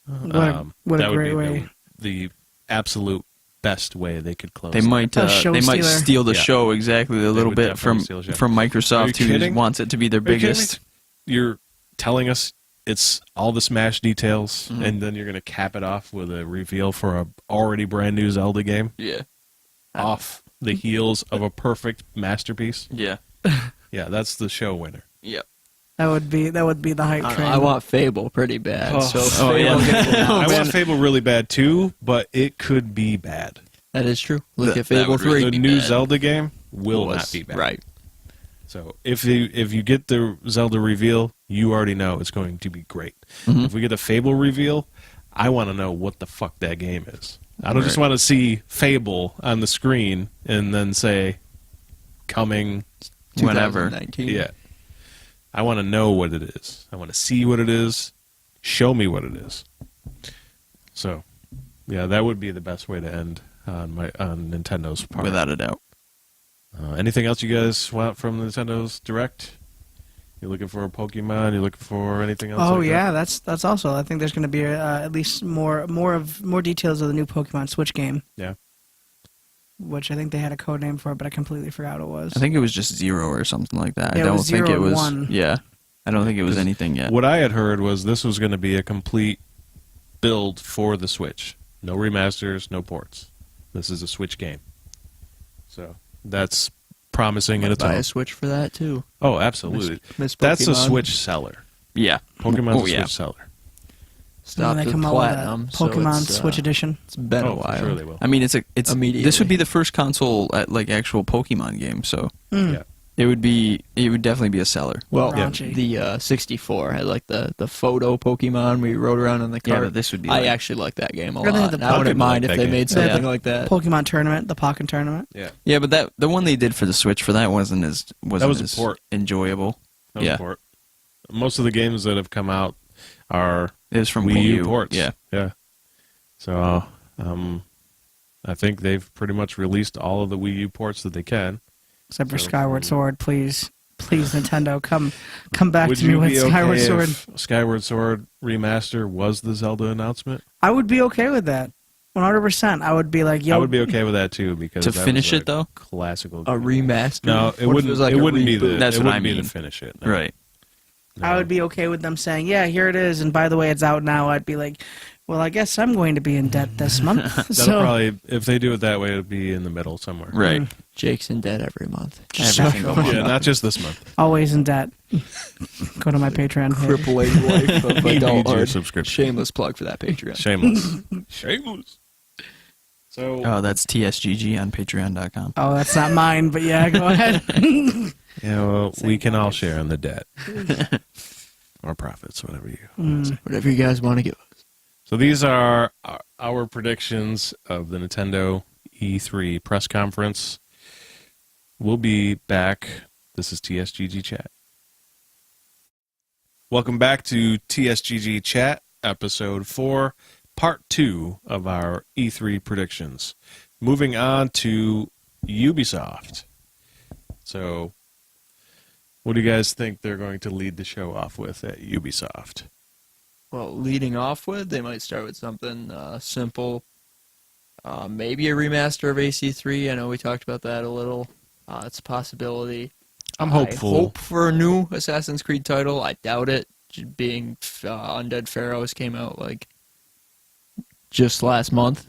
What that a would great be way. the absolute best way they could close. They it. might. A show They might stealer. steal the Yeah. show exactly a little would bit from definitely steal the show. Are you Microsoft, who kidding? wants it to be their Are you kidding me? biggest. You're telling us it's all the Smash details, Mhm. and then you're going to cap it off with a reveal for a already brand new Zelda game Yeah. off the heels of a perfect masterpiece. Yeah. Yeah, that's the show winner. Yeah. That would be the hype train. I want Fable pretty bad. Oh. So Oh, Fable yeah. gets announced. I want Fable really bad too, but it could be bad. That is true. Look That- at Fable that would really 3. The be new bad. Zelda game will Was- not be bad. Right. So if you get the Zelda reveal, you already know it's going to be great. Mhm. If we get a Fable reveal, I want to know what the fuck that game is. I don't just Right. want to see Fable on the screen and then say coming. Whenever. 2019. Yeah. I want to know what it is. I want to see what it is. Show me what it is. So, yeah, that would be the best way to end on Nintendo's part. Without a doubt. Anything else you guys want from Nintendo's Direct? You looking for a Pokemon? You looking for anything else? Oh like yeah, that's also. I think there's going to be at least more details of the new Pokemon Switch game. Yeah. Which I think they had a code name for, but I completely forgot what it was. I think it was just 0 or something like that. Yeah, I it don't was think 0 it and was. 1. Yeah. I don't think it was 'Cause anything yet. What I had heard was this was going to be a complete build for the Switch. No remasters, no ports. This is a Switch game. So that's promising in its Buy own. a Switch for that too. Oh, absolutely. Miss That's a Pokemon. Switch seller. Yeah. Pokemon's Oh, a yeah. Switch seller. And Stopped then they with come out Platinum. with a so Pokemon it's, Switch Edition. It's been a Oh, while. for sure they will. I mean, it's this Immediately. would be the first console like actual Pokemon game, so Yeah. it would definitely be a seller. Well, Raunchy. the 64 had like the photo Pokemon we rode around in the Yeah, cart. but this would be I like- actually like that game a Or they had lot. the And I wouldn't Pokemon mind like if that they made game. something Yeah. like that. Pokemon Tournament, the Pokken Tournament. Yeah. Yeah, but the one they did for the Switch for that wasn't as was a as port. enjoyable. That was Yeah. a port. Most of the games that have come out are It was from Wii U U ports. Yeah. Yeah. So, I think they've pretty much released all of the Wii U ports that they can. Except for So- Skyward Sword, please, Nintendo, come back Would to me you with be Skyward okay Sword. if Skyward Sword remaster was the Zelda announcement? I would be okay with that. 100%. I would be like, yo. I would be okay with that too because To that finish was it, though? classical. A remaster. No, What it if wouldn't. was like it a wouldn't be the. reboot? That's it what wouldn't I be mean. to finish it. No. Right. I would be okay with them saying, yeah, here it is, and by the way, it's out now. I'd be like, well, I guess I'm going to be in debt this month. That'll so, probably, if they do it that way, it'll be in the middle somewhere. Right. Jake's in debt every month. Every single month. Yeah, not just this month. always in debt. Go to my Patreon page. Crippling life of He needs your adulthood. subscription. Shameless plug for that Patreon. Shameless. Shameless. So Oh, that's TSGG on Patreon.com. Oh, that's not mine, but yeah, go ahead. yeah, well, we can all share in the debt or profits, whatever you. want to say. Whatever you guys want to give us. So these are our predictions of the Nintendo E3 press conference. We'll be back. This is TSGG Chat. Welcome back to TSGG Chat, episode 4, part 2 of our E3 predictions. Moving on to Ubisoft. So, What do you guys think they're going to lead the show off with at Ubisoft? Well, leading off with, they might start with something simple. Maybe a remaster of AC3. I know we talked about that a little. It's a possibility. I'm hopeful. I hope for a new Assassin's Creed title. I doubt it, being Undead Pharaohs came out like just last month.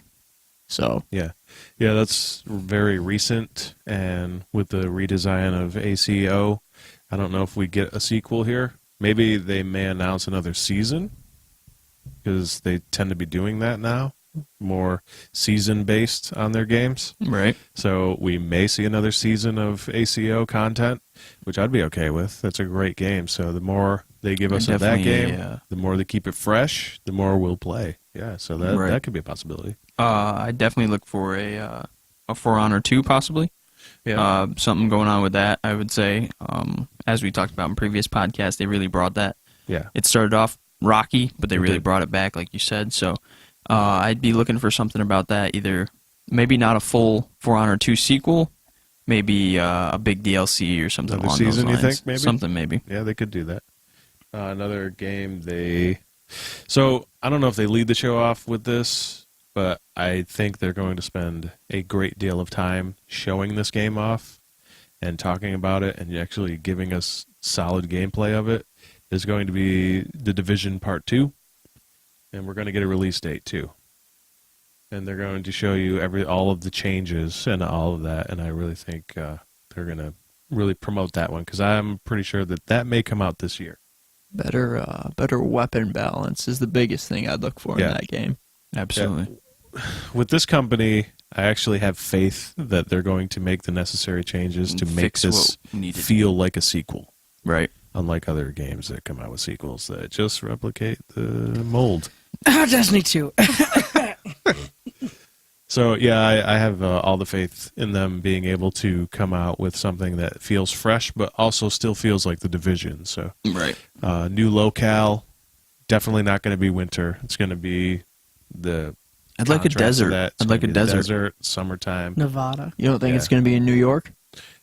So Yeah, that's very recent, and with the redesign of ACO, I don't know if we get a sequel here. Maybe they may announce another season, because they tend to be doing that now, more season-based on their games. Right. So we may see another season of ACO content, which I'd be okay with. That's a great game. So the more they give us of that Definitely, game, the more they keep it fresh, the more we'll play. Yeah, so that could be a possibility. I definitely look for a For Honor 2, possibly. Yeah. Something going on with that, I would say. As we talked about in previous podcasts, they really brought that. Yeah. It started off rocky, but they It really did. brought it back, like you said. So I'd be looking for something about that. Either maybe not a full For Honor 2 sequel, maybe a big DLC or something Another along season, those you lines. think, maybe? Something maybe. Yeah, they could do that. Another game So I don't know if they lead the show off with this, but I think they're going to spend a great deal of time showing this game off and talking about it and actually giving us solid gameplay of it. Is going to be The Division Part 2, and we're going to get a release date too. And they're going to show you all of the changes and all of that, and I really think they're going to really promote that one, because I'm pretty sure that may come out this year. better weapon balance is the biggest thing I'd look for in that game. Absolutely. With this company, I actually have faith that they're going to make the necessary changes to make Fix this what needed. feel like a sequel. Right. Unlike other games that come out with sequels that just replicate the mold. Destiny 2. So, yeah, I have all the faith in them being able to come out with something that feels fresh, but also still feels like The Division. So, Right. new locale, definitely not going to be winter. It's going to be the I'd like a contrast of desert. that. It's I'd like a gonna be the desert. summertime. Nevada. You don't think Yeah. it's going to be in New York?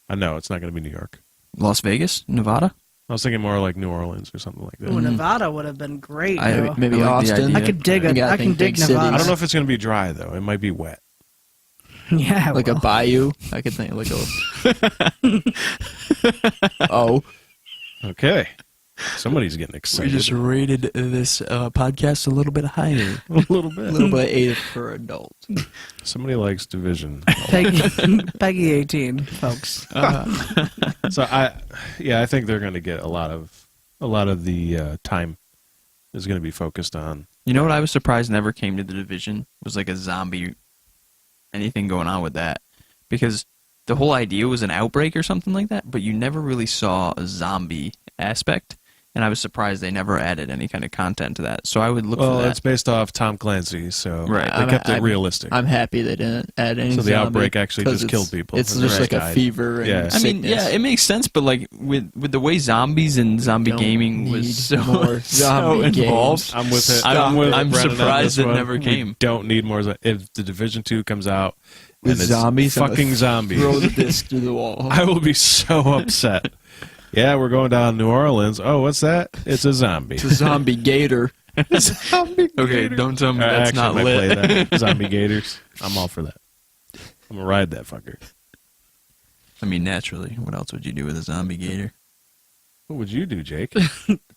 I know it's not going to be New York. Las Vegas, Nevada. I was thinking more like New Orleans or something like that. Ooh, Nevada would have been great. though. Maybe I like the Austin. idea. I could dig You it. gotta I can think dig big Nevada. cities. I don't know if it's going to be dry though. It might be wet. Yeah, Like a well. bayou. I could think like a. Oh. Okay. Somebody's getting excited. rated this podcast a little bit higher. a little A bit. little bit 8 for adult. Somebody likes Division. Peggy 18, folks. So I think they're going to get a lot of the time is going to be focused on. You know what I was surprised never came to the Division was like a zombie, anything going on with that, because the whole idea was an outbreak or something like that, but you never really saw a zombie aspect, and I was surprised they never added any kind of content to that. So I would look for Well, that. it's based off Tom Clancy, so Right. they kept it realistic. I'm happy they didn't add any So the zombie, outbreak actually 'cause just killed people It's and the just like rest a died. fever and Yeah. I mean, sickness. yeah, it makes sense, but like with the way zombies and zombie Don't gaming need was so, more so zombie involved. games. I'm with it. I'm with I'm Brennan on surprised this it one. never We came. don't need more. If the Division 2 comes out With and it's zombies, I'm gonna fucking zombies, Throw the disc through the wall. I will be so upset. Yeah, we're going down to New Orleans. Oh, what's that? It's a zombie. It's a zombie gator. Zombie Okay, gators. don't tell me I that's actually not might lit. play that. Zombie gators. I'm all for that. I'm gonna ride that fucker. I mean, naturally, what else would you do with a zombie gator? What would you do, Jake?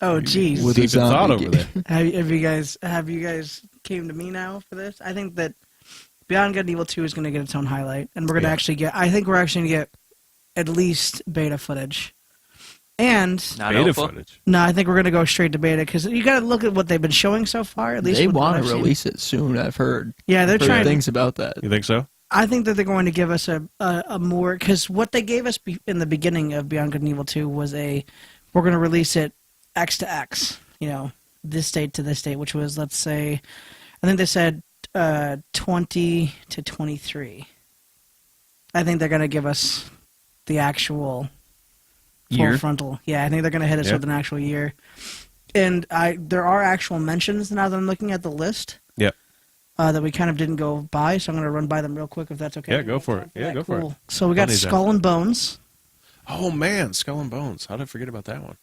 Oh, geez. With a Deep in thought zombie over there. Have you guys came to me now for this? I think that Beyond Good and Evil 2 is going to get its own highlight, and we're going to Yeah. actually get. I think we're actually going to get at least beta footage. And Not Beta alpha? footage. no, I think we're going to go straight to beta because you got to look at what they've been showing so far. At least They with what want I've to seen. release it soon. I've heard. Yeah, they're Heard trying. things about that. You think so? I think that they're going to give us a more because what they gave us in the beginning of Beyond Good and Evil 2 was we're going to release it X to X, this date to this date, which was, let's say, I think they said 20 to 23. I think they're going to give us the actual full Year? frontal. Yeah, I think they're going to hit us Yep. with an actual year. And there are actual mentions now that I'm looking at the list. Yep. That we kind of didn't go by, so I'm going to run by them real quick if that's okay. Yeah, go for it. Yeah, go for it. So we got Funny's that. Skull and Bones. Oh man, Skull and Bones. How did I forget about that one?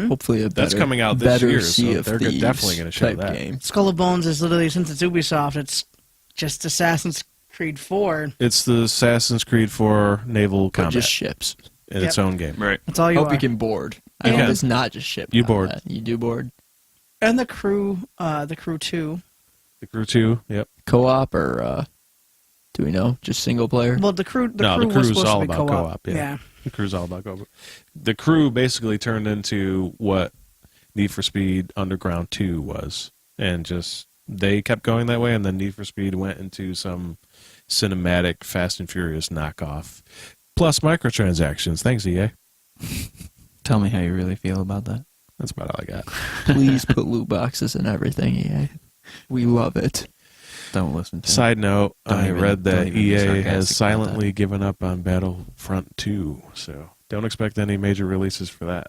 Hopefully, That's coming out this better year, Sea so of they're Thieves definitely going to show type that. game. Skull and Bones is literally, since it's Ubisoft, it's just Assassin's Creed 4. It's the Assassin's Creed 4 naval But combat just ships. in its own game. Right. That's all you Hope are. you can board. I You hope can. it's not just ship. You board. combat. You do board. And the crew 2. The Crew 2, yep. Co-op or do we know? Just single player? Well, the crew No, the was crew's supposed all to be about co-op. co-op, yeah. The Crew's all about co-op. The Crew basically turned into what Need for Speed Underground 2 was. And just, they kept going that way, and then Need for Speed went into some cinematic Fast and Furious knockoff. Plus microtransactions. Thanks, EA. Tell me how you really feel about that. That's about all I got. Please put loot boxes in everything, EA. We love it. Don't listen to it. Side note, Don't I even- read don't that even be EA sarcastic has about silently given up on Battlefront 2, so don't expect any major releases for that.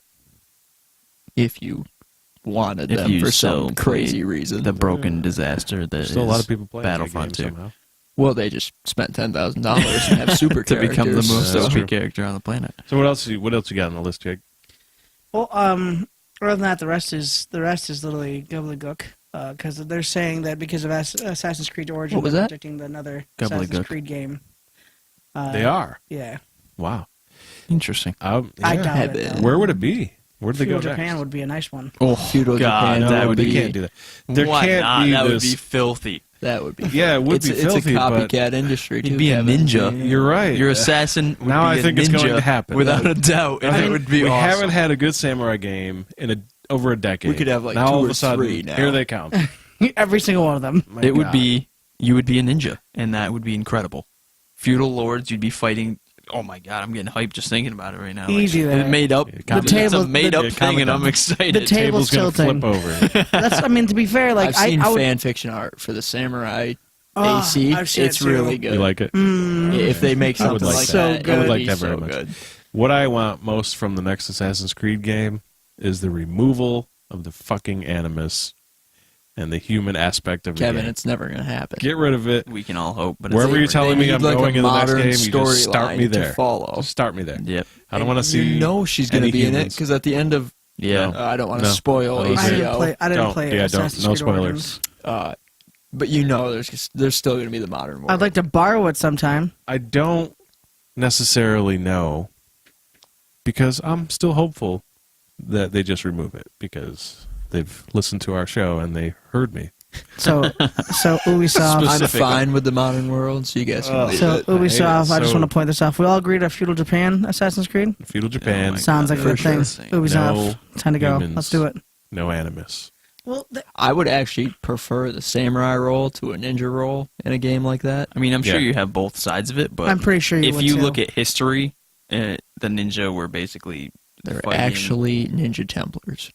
If you wanted If them you for so some crazy played reason. The broken disaster that Still a lot is of people playing Battlefront that game 2. somehow. Well, they just spent $10,000 and have super to become the characters, most That's OP true. character on the planet. So what else you got on the list, Jake? Well, other than that, the rest is literally gobbledygook. Because they're saying that because of Assassin's Creed Origins, What was they're that? predicting another Gobbledygook. Assassin's Creed game. They are. Yeah. Wow. Interesting. I Yeah. doubt Have it. it. though. Where would it be? Where did they go Feudal Japan next? would be a nice one. Oh, Feudal God, Japan, that would they be. can't do that. There Why can't not? be That would this. be filthy. That would be. Yeah, it would it's, be it's filthy, a but copycat industry. You'd too, be a Kevin. ninja. You're right. Your assassin would Now be I think a it's ninja going to happen. without a doubt, and it would be we awesome. haven't had a good samurai game in over a decade. We could have, like, now two all of or a sudden, three now. here they come. Every single one of them. My It would God. be you would be a ninja, and that would be incredible. Feudal lords, you'd be fighting. Oh my God, I'm getting hyped just thinking about it right now. Easy It's there. made up. Yeah, The It's table- a made up the- thing, and I'm Comic-Con. excited. The table- table's gonna tilting. flip over. That's. I mean, to be fair, like I've seen I would. fan fiction art for the Samurai Oh, AC. I've seen it It's too. really good. You like it? If they make I would something like like that. So that, good. it would like be that very so much. good. What I want most from the next Assassin's Creed game is the removal of the fucking animus and the human aspect of the Kevin, game. it's never gonna happen. Get rid of it. We can all hope, but Wherever it's you're telling They me need, I'm like, going a in the next modern game, you just start me storyline to there. follow. Just start me there. Yep. I don't want to see. You know she's gonna any be in it humans. because at the end of Yeah. No. I don't want to No. spoil No, I didn't ACO. play. I didn't Don't. play. Yeah, don't. Assassin's No Creed spoilers. Origins. But you know there's still gonna be the modern world. I'd like to borrow it sometime. I don't necessarily know because I'm still hopeful that they just remove it because they've listened to our show and they heard me. So Ubisoft. I'm specific. fine with the modern world, so you guys can leave So it. Ubisoft. I just So- want to point this off. We all agreed on Feudal Japan, Assassin's Creed. Feudal Japan, Oh my Sounds like a for good thing. sure. Ubisoft. Time to go. humans. Let's do it. no animus. Well, I would actually prefer the samurai role to a ninja role in a game like that. I mean, I'm sure Yeah. you have both sides of it, but I'm pretty sure you if would you too. look at history, the ninja were basically They're fighting, actually ninja Templars.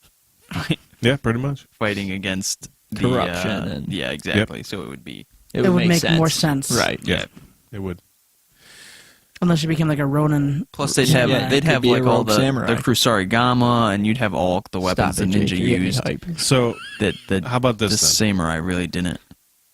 Yeah, pretty much. fighting against the, Corruption and- yeah, exactly. So it would be it would make more sense. Right. Yeah, it would. Unless you became like a Ronin. Plus, they'd Yeah, have it they'd could have be a like all rogue the samurai. Kusarigama, and you'd have all the weapons Stop the it, ninja Jake, you're getting me used. hype. So, That how about the this then? samurai really didn't.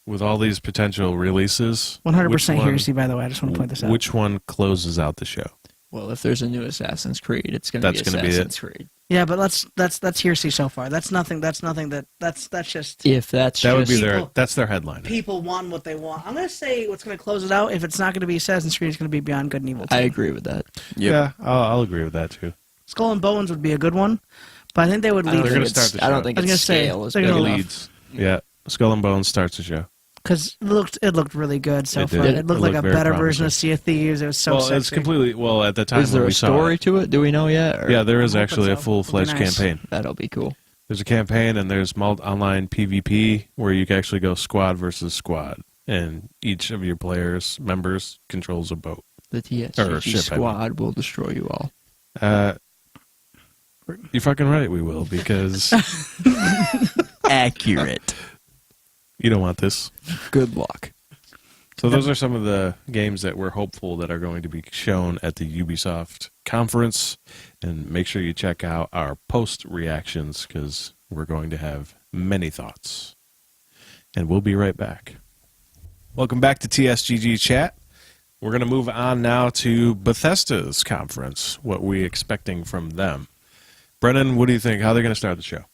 With all these potential releases, 100% which one- heresy, by the way. I just want to point this out. Which one closes out the show? Well, if there's a new Assassin's Creed, it's going to be That's gonna be it. Assassin's Creed. Yeah, but that's heresy so far. That's nothing. That's just If that's That would just be their. People- That's their headline. people want what they want. I'm gonna say what's gonna close it out. If it's not gonna be Assassin's Creed, it's gonna be Beyond Good and Evil 2. I agree with that. Yeah, I'll agree with that too. Skull and Bones would be a good one, but I think they would I leave don't They're think gonna it start the I don't show. think I was its gonna say, scale is they're big gonna enough. Leads. Yeah, Skull and Bones starts the show. because it looked really good so It did. far. It It looked like looked a very better promising. version of Sea of Thieves. It was so well, sexy. it's completely. Well, at the time Is there when we a saw story it, to it? Do we know yet? Or? yeah, there is I'm hoping actually so. a full-fledged It'll be nice. campaign. That'll be cool. There's a campaign and there's online PvP where you can actually go squad versus squad, and each of your members controls a boat. The Or TSGG ship, I mean. squad will destroy you all. You're fucking right, we will, because Accurate. you don't want this. Good luck. So those are some of the games that we're hopeful that are going to be shown at the Ubisoft conference, and make sure you check out our post reactions because we're going to have many thoughts. And we'll be right back. Welcome back to TSGG Chat. we're going to move on now to Bethesda's conference. What we expecting from them? Brennan, what do you think? How are they going to start the show?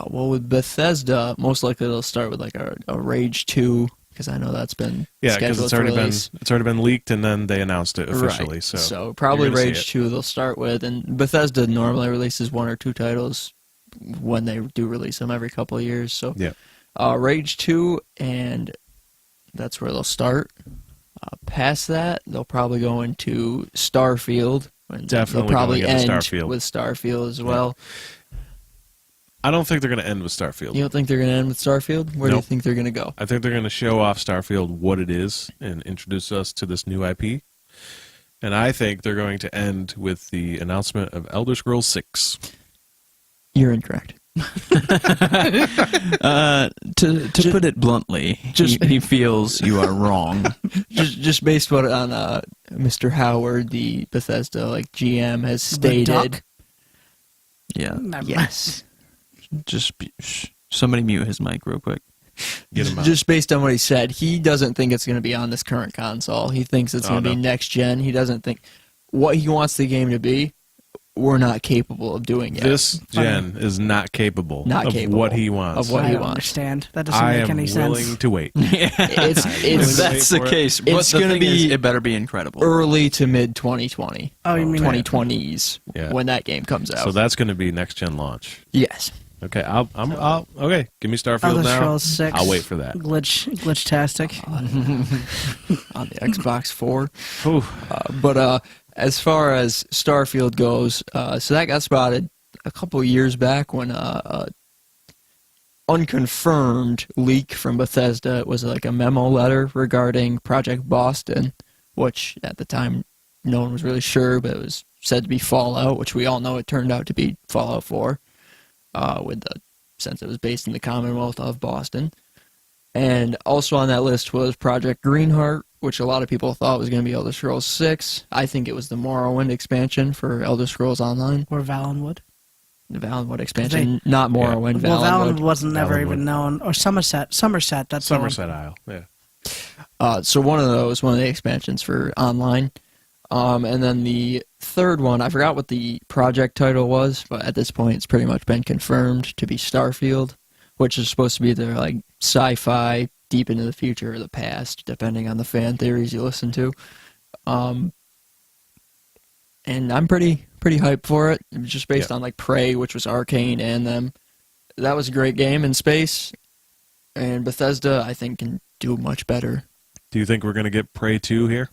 Well, with Bethesda, most likely they'll start with like a Rage 2, because I know that's been Because scheduled it's already for release. been leaked, and then they announced it officially. Right. So probably you're gonna see Rage it. 2 they'll start with, and Bethesda normally releases 1 or 2 titles when they do release them every couple of years. So Yeah. Rage 2, and that's where they'll start. Past that, they'll probably go into Starfield. And Definitely they'll probably going into end Starfield. with Starfield as well. I don't think they're going to end with Starfield. You don't think they're going to end with Starfield? Where do you Nope. think they're going to go? I think they're going to show off Starfield, what it is, and introduce us to this new IP. And I think they're going to end with the announcement of Elder Scrolls 6. You're incorrect. To put it bluntly, he feels you are wrong. just based on Mr. Howard, the Bethesda GM, has The duck? stated. Yeah. Never Yes. Somebody mute his mic real quick. Get 'em out. Just based on what he said, he doesn't think it's going to be on this current console. He thinks it's going to be no. next gen. He doesn't think what he wants the game to be, we're not capable of doing yet. This gen is not capable Not of capable what he wants. of what I he don't wants. understand. That doesn't I make am any willing sense. to wait. It's If that's the for it. case, but It's the gonna thing is, be it better be incredible. early to mid 2020. Oh, you mean 2020s Yeah. when that game comes out. So that's going to be next gen launch. yes. Okay, I'll okay. Give me Starfield Elder now. Scrolls 6. I'll wait for that. Glitch-tastic. On the Xbox 4. Ooh. But as far as Starfield goes, so that got spotted a couple years back when unconfirmed leak from Bethesda. It was like a memo letter regarding Project Boston, which at the time no one was really sure, but it was said to be Fallout, which we all know it turned out to be Fallout 4, since it was based in the Commonwealth of Boston. And also on that list was Project Greenheart, which a lot of people thought was going to be Elder Scrolls 6. I think it was the Morrowind expansion for Elder Scrolls Online. Or Valenwood. The Valenwood expansion, not Morrowind, Well, Valenwood. Valenwood wasn't never Valenwood. even known. Or Somerset. That's the one. Somerset Isle. Yeah. So one of those, one of the expansions for Online. And then the third one, I forgot what the project title was, but at this point it's pretty much been confirmed to be Starfield, which is supposed to be their sci-fi deep into the future or the past, depending on the fan theories you listen to. And I'm pretty hyped for it. It was just based on Prey, which was Arcane, and them. That was a great game in space, and Bethesda I think can do much better. Do you think we're going to get Prey 2 here?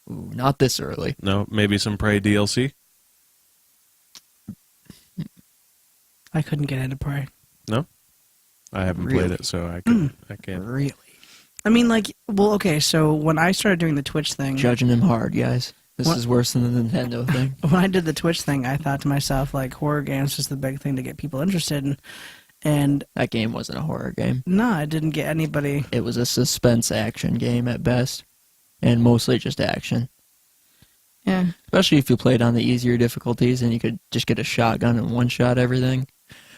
Ooh, not this early. No, maybe some Prey DLC? I couldn't get into Prey. No? I haven't Really? played it, so I can't. Really? I mean, okay, so when I started doing the Twitch thing, Judging him hard, guys. This What? is worse than the Nintendo thing. when I did the Twitch thing, I thought to myself, horror games is the big thing to get people interested. And That game wasn't a horror game. no, I didn't get anybody. It was a suspense action game at best, and mostly just action. Yeah. Especially if you played on the easier difficulties and you could just get a shotgun and one-shot everything.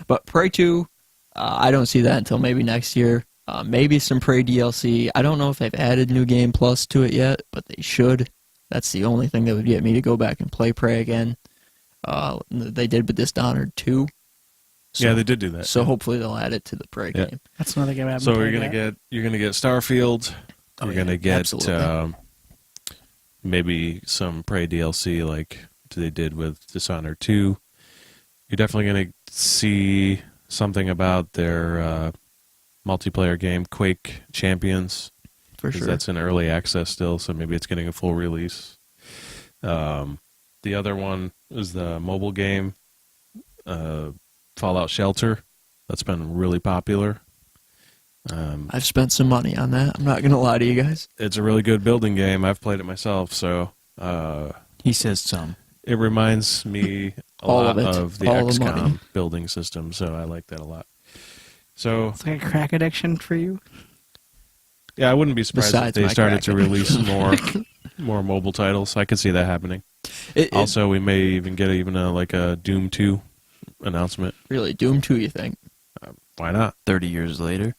But Prey 2, I don't see that until maybe next year. Maybe some Prey DLC. I don't know if they've added New Game Plus to it yet, but they should. That's the only thing that would get me to go back and play Prey again. They did with Dishonored 2. So, Yeah, they did do that. So hopefully they'll add it to the Prey Yeah. game. That's another game I haven't So played you're gonna yet. get Starfield. Oh, You're yeah, gonna get absolutely. maybe some Prey DLC like they did with Dishonored 2. You're definitely gonna see something about their multiplayer game Quake Champions, For because sure. that's in early access still. So maybe it's getting a full release. The other one is the mobile game Fallout Shelter. That's been really popular. I've spent some money on that. I'm not going to lie to you guys. It's a really good building game. I've played it myself, so He says some. it reminds me a All lot of it. of the All the money. XCOM building system, so I like that a lot. So, It's like a crack addiction for you. yeah, I wouldn't be surprised Besides if they my started to crack release more mobile titles. I could see that happening. Also, we may even get a Doom 2 announcement. Really, Doom 2, you think? Why not? 30 years later.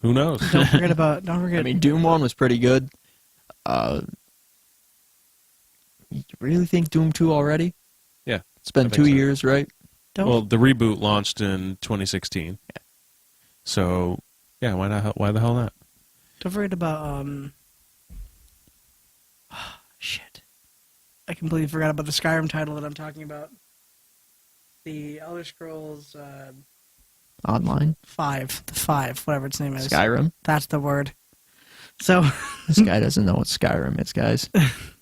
Who knows? Don't forget. I mean, Doom 1 was pretty good. You really think Doom 2 already? Yeah, It's been I think 2 so. years, right? Don't Well, the reboot launched in 2016. Yeah. So, yeah, why not? Why the hell not? don't forget about shit. I completely forgot about the Skyrim title that I'm talking about. The Elder Scrolls Online. 5, the 5, whatever its name is. Skyrim. That's the word. So, This guy doesn't know what Skyrim is, guys.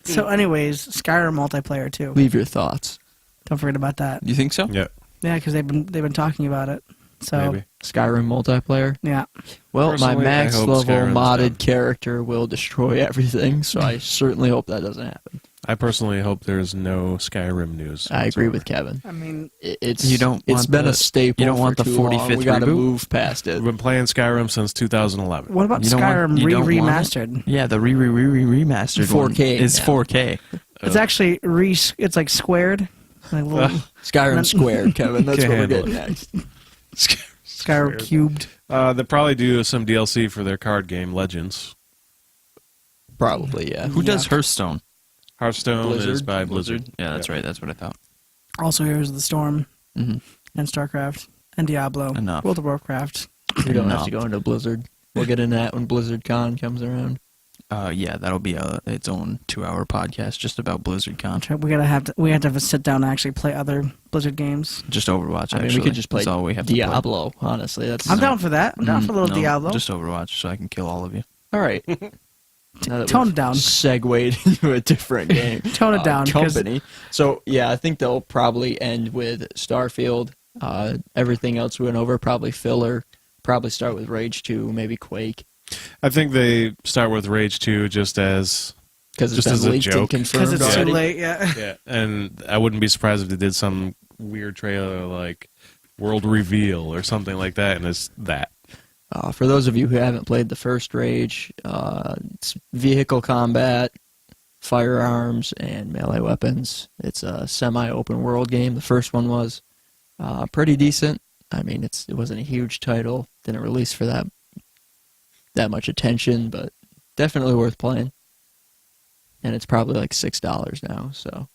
anyways, Skyrim multiplayer too. Leave your thoughts. Don't forget about that. You think so? Yeah, Yeah, because they've been talking about it. So maybe. Skyrim multiplayer. yeah, Well, my Personally, I max hope level Skyrim's modded done. character will destroy everything, so I certainly hope that doesn't happen. I personally hope there's no Skyrim news. I agree whatsoever. with Kevin. I mean, It's You don't It's want been the- a staple. you don't want for the too long. 45th We got to reboot? move past it. We've been playing Skyrim since 2011. what about You don't want- Skyrim you don't want it? remastered? Yeah, the remastered 4K one is now. 4K. It's actually it's like squared, like little Skyrim squared, Kevin. That's Can't what we're handle getting it. next. Skyrim cubed. They'll probably do some DLC for their card game, Legends. Probably, yeah. Who does Hearthstone? Hearthstone is Blizzard? by Blizzard. Yeah, that's right. That's what I thought. Also, Heroes of the Storm Mhm. and StarCraft and Diablo, Enough. World of Warcraft. We don't have No. to go into Blizzard. We'll get into that when Blizzard Con comes around. Yeah, that'll be its own 2-hour podcast just about Blizzard Con. We have to have a sit down and actually play other Blizzard games. Just Overwatch. I mean, Actually. we could just play That's all we have to play. Diablo, honestly. That's I'm down for that. I'm down for a little No, Diablo. Just Overwatch, so I can kill all of you. all right. Now that Tone we've it down. Segued into a different game. Tone it down, 'cause- Company. So, yeah, I think they'll probably end with Starfield. Everything else we went over, probably filler. Probably start with Rage 2, maybe Quake. I think they start with Rage 2 just as Because it's Just as been a leaked and joke. confirmed Because it's too already. late. Yeah. yeah, and I wouldn't be surprised if they did some weird trailer like World Reveal or something like that, and it's that. For those of you who haven't played the first Rage, it's vehicle combat, firearms, and melee weapons. It's a semi-open world game. The first one was pretty decent. I mean, it wasn't a huge title. Didn't release for that much attention, but definitely worth playing. And it's probably like $6 now, so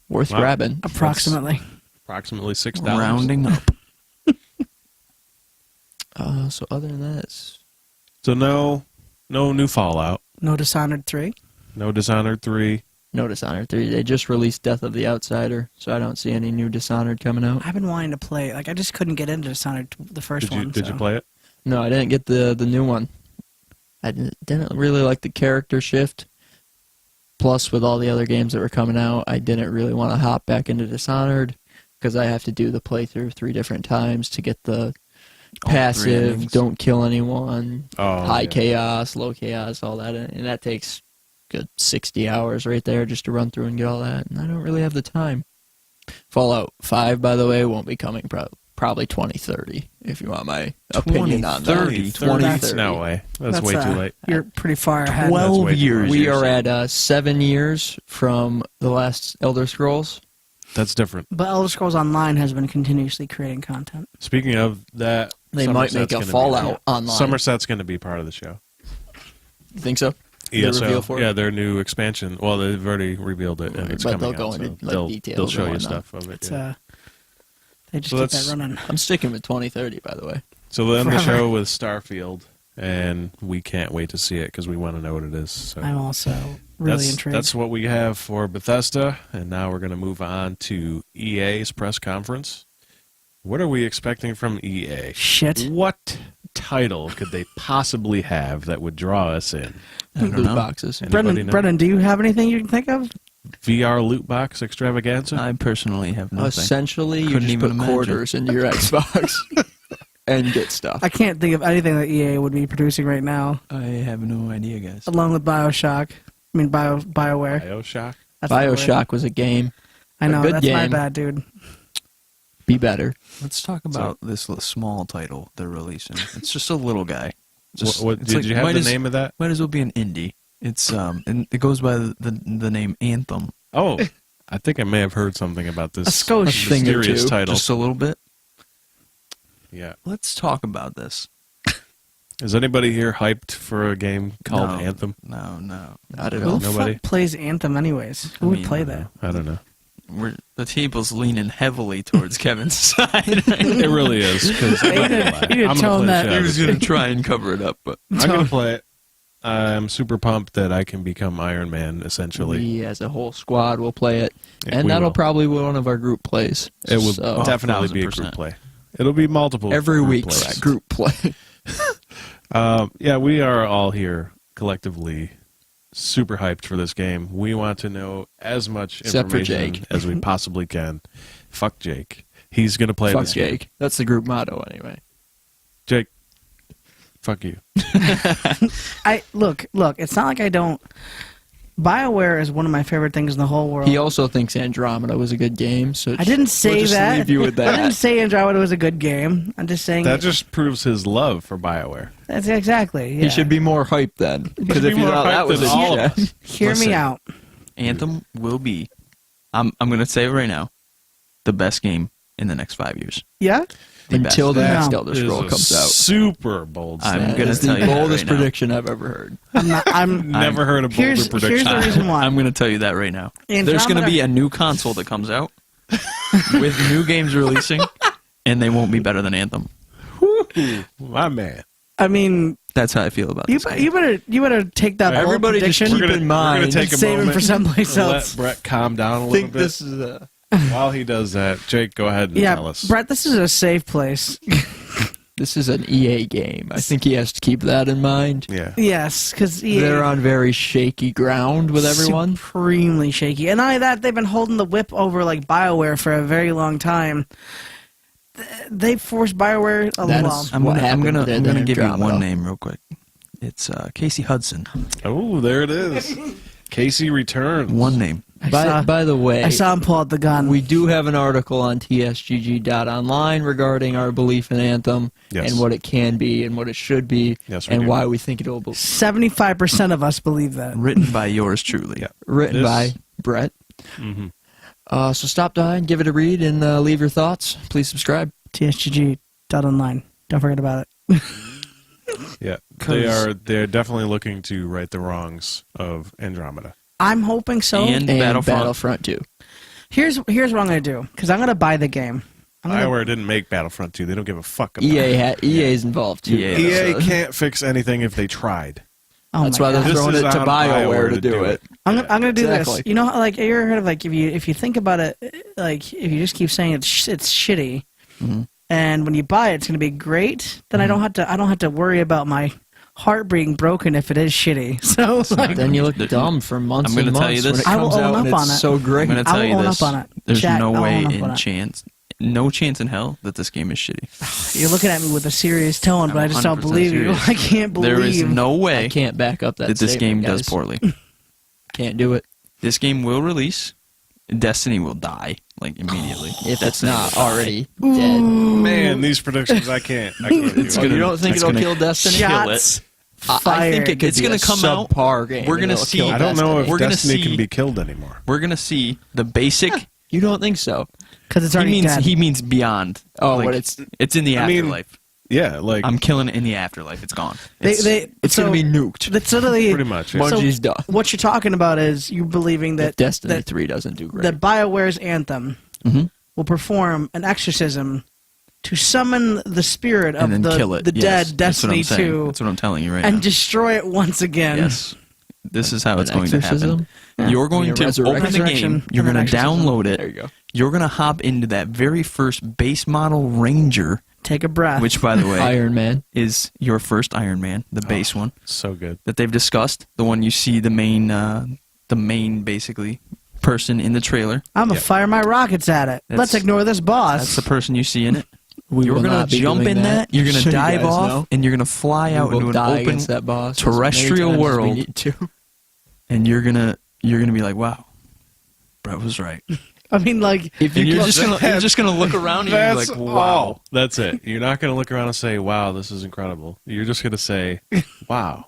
worth Wow. grabbing. Approximately. Approximately $6. Rounding up. So other than that, it's So no new Fallout, No Dishonored 3. no Dishonored 3. no Dishonored 3. They just released Death of the Outsider, so I don't see any new Dishonored coming out. I've been wanting to play. Like I just couldn't get into Dishonored the first Did you one. did so. you play it? No, I didn't get the new one. I didn't really like the character shift. Plus, with all the other games that were coming out, I didn't really want to hop back into Dishonored because I have to do the playthrough 3 different times to get the All 3 passive, endings. don't kill anyone, Oh, high yeah. chaos, low chaos, all that. And that takes good 60 hours right there just to run through and get all that. And I don't really have the time. Fallout 5, by the way, won't be coming probably 2030, if you want my opinion on that. 2030. 2030. No way. That's way too late. You're pretty far ahead. 12 way too years. much. We you're are saying. at 7 years from the last Elder Scrolls. That's different. But Elder Scrolls Online has been continuously creating content. Speaking of that, They might make Somerset's a gonna be Fallout there. Online. Somerset's going to be part of the show. You think so? Their reveal for it? Yeah, their new expansion. Well, they've already revealed it, and Right, it's but coming they'll go out, into, so like, they'll, details they'll and show you whatnot. stuff of it. It's yeah. they just So keep that's- that running. I'm sticking with 2030, by the way. So we'll end the Forever. show with Starfield, and we can't wait to see it because we want to know what it is. So I'm also really intrigued. That's what we have for Bethesda, and now we're going to move on to EA's press conference. What are we expecting from EA? Shit. What title could they possibly have that would draw us in? I don't Loot know. boxes. Anybody know? Brendan, do you have anything you can think of? VR loot box extravaganza? I personally have nothing. Essentially, you Couldn't just even put imagine. quarters into your Xbox and get stuff. I can't think of anything that EA would be producing right now, I have no idea, guys. along with BioShock. I mean, BioWare. BioShock? That's the word. BioShock was a game. I know, good that's my game. bad, dude. Be better. Let's talk about this small title they're releasing. It's just a little guy. Just, What, it's did like- you have might the as- name of that? Might as well be an indie. It's and it goes by the name Anthem. Oh, I think I may have heard something about this A skosh. A thing or mysterious two. title. Just a little bit. Yeah. Let's talk about this. Is anybody here hyped for a game called Anthem? No. Not at Who all. the Nobody? fuck plays Anthem anyways? Who would play that? I don't know. The table's leaning heavily towards Kevin's side. It really is. Cause You didn't tell him that. He was going to try and cover it up, but I'm going to play it. I'm super pumped that I can become Iron Man, essentially. We as a whole squad will play it, Yeah, and we that'll will. probably be one of our group plays. It will So, definitely be a 1000%. group play. It'll be multiple every group week's plays. group play. Yeah, we are all here collectively super hyped for this game. We want to know as much Except for information Jake. as we possibly can. Fuck Jake. He's going to play Fuck this game. Jake. That's the group motto anyway. Jake, fuck you. Look. It's not like I don't. BioWare is one of my favorite things in the whole world. He also thinks Andromeda was a good game, so I didn't say we'll just that. leave you with I didn't that. say Andromeda was a good game. I'm just saying That just proves his love for BioWare. that's exactly. Yeah. He should be more hyped then, because if be you more thought that hyped was than a all of shit. us. Hear me Listen. out. Anthem will be, I'm going to say it right now, the best game in the next 5 years. Yeah. The Until the best. next No. Elder Is Scroll a comes out. super bold I'm statement. That gonna is tell the you that boldest right now. prediction I've ever heard. I'm Never heard a bolder here's prediction. the reason why. I'm going to tell you that right now. Andromeda- There's going to be a new console that comes out with new games releasing, and they won't be better than Anthem. My man. I mean, That's how I feel about this game. you better take that bold Everybody just prediction. keep in mind. We're gonna take a Save it moment for someplace and else. Let Brett calm down a little think bit. this is a While he does that, Jake, go ahead and Yeah, tell us. Brett, this is a safe place. this is an EA game. I think he has to keep that in mind. Yeah. Yes, because They're on very shaky ground with everyone. Supremely shaky. And not only that, they've been holding the whip over like BioWare for a very long time. They forced BioWare a That little. is- I'm what gonna happened gonna there I'm gonna than give you Andromeda. one name real quick. It's Casey Hudson. Oh, there it is. Casey returns. One name. By the way, I saw him pull out the gun. we do have an article on tsgg.online regarding our belief in Anthem Yes. and what it can be and what it should be Yes, we and do. why we think it will be 75% of us believe that. Written by yours truly. Yeah. written This- by Brett. Mm-hmm. So stop by and give it a read and leave your thoughts. Please subscribe. TSGG.online. Don't forget about it. Yeah. 'Cause- They're definitely looking to right the wrongs of Andromeda. I'm hoping so. And And Battlefront. 2. Here's what I'm going to do, because I'm going to buy the game. I'm gonna, BioWare didn't make Battlefront 2. They don't give a fuck about EA it. EA's involved too. EA EA So can't fix anything if they tried. oh that's my why God. they're This throwing is it to on BioWare to do it. I'm gonna do Exactly. this. You know, like you ever heard of like if you think about it, like if you just keep saying it's shitty, Mhm. and when you buy it, it's gonna be great. Then I don't have to worry about my heart being broken if it is shitty. So like, Then you look dumb for months I'm gonna and tell months you when this. it I will comes own out and up on it's it. so great. I'm going to I tell will you own this. up on it. There's Chat, no I'll way own up on in it. chance, no chance in hell that this game is shitty. You're looking at me with a serious tone, but I'm I just don't 100% believe you. serious. I can't believe. There is no I way can't back up that that this game statement, does guys. poorly. Can't do it. This game will release. Destiny will die like immediately. If it's Destiny not will die. already dead. Man, these predictions, I can't do It's it. gonna- You don't think it's it'll gonna kill Destiny? kill it. Shots I think fired. it could It's be gonna a come out. subpar game. We're and gonna it'll see- kill I don't know if We're gonna Destiny see- can be killed anymore. We're gonna see the basic. You don't think so? because it's He already means dead. he means beyond. Oh, Like, what it's in the I mean, afterlife. Yeah, like I'm killing it in the afterlife. It's gone. it's so, gonna be nuked. That's literally pretty much. Yeah. Bungie's done. what you're talking about is you believing If that Destiny that, 3 doesn't do great. that BioWare's Anthem Mhm. will perform an exorcism to summon the spirit of And then kill it. the Yes, dead that's what I'm Destiny saying. 2 That's what I'm telling you right and now. destroy it once again. Yes. This is how An it's going to exorcism? happen. Yeah. You're going I mean, to resurrection. open the Resurrection game. You're and going an to exorcism. download There it. you go. You're going to hop into that very first base model Ranger, Take a breath. which, by the way, Iron Man. is your first Iron Man, the base one So good. that they've discussed. The one you see the main basically person in the trailer. I'm gonna Yep. fire my rockets at it. That's- Let's ignore this boss. That's the person you see in it. We You're will going not to be jump doing in that. You're going So to you dive guys off, know. and you're going to fly out We will into an die open against that boss as many terrestrial times as we world. need to. and you're gonna be like, wow, Brett was right. I mean, like, If And you you're can- just gonna look around and you're That's like, all. wow. That's it. You're not going to look around and say, wow, this is incredible. You're just going to say, wow,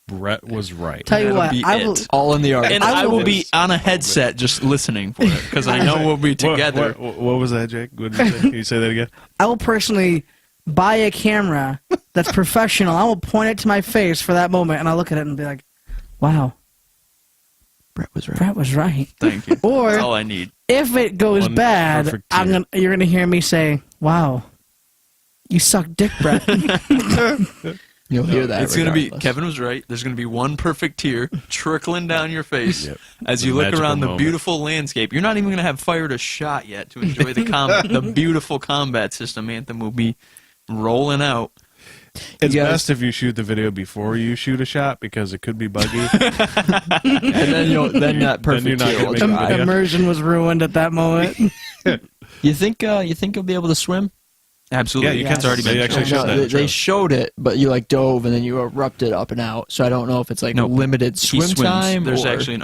Brett was right. tell you That'll what, be I will. it. all in the art. And I will be on a headset just listening for it because I know we'll be together. What was that, Jake? What did you say? Can you say that again? I will personally buy a camera that's professional. I will point it to my face for that moment, and I'll look at it and be like, "Wow, Brett was right. Brett was right." Thank you. Or That's all I need. if it goes One bad, perfect you're gonna hear me say, "Wow, you suck dick, Brett." You'll hear that. It's gonna be. regardless. Kevin was right. There's gonna be one perfect tear trickling down your face Yep. as The you look magical around the moment. beautiful landscape. You're not even gonna have fired a shot yet to enjoy the beautiful combat system Anthem will be rolling out. It's You guys- best if you shoot the video before you shoot a shot because it could be buggy. And then that perfect you're not tear gonna will make a dry. video. Immersion was ruined at that moment. You think you'll be able to swim? Absolutely. Yeah, you can. It's already They been actually shown. showed that in the they trailer. showed it, but you like dove and then you erupted up and out. So I don't know if it's like Nope. limited He swim swims. time. There's or, actually an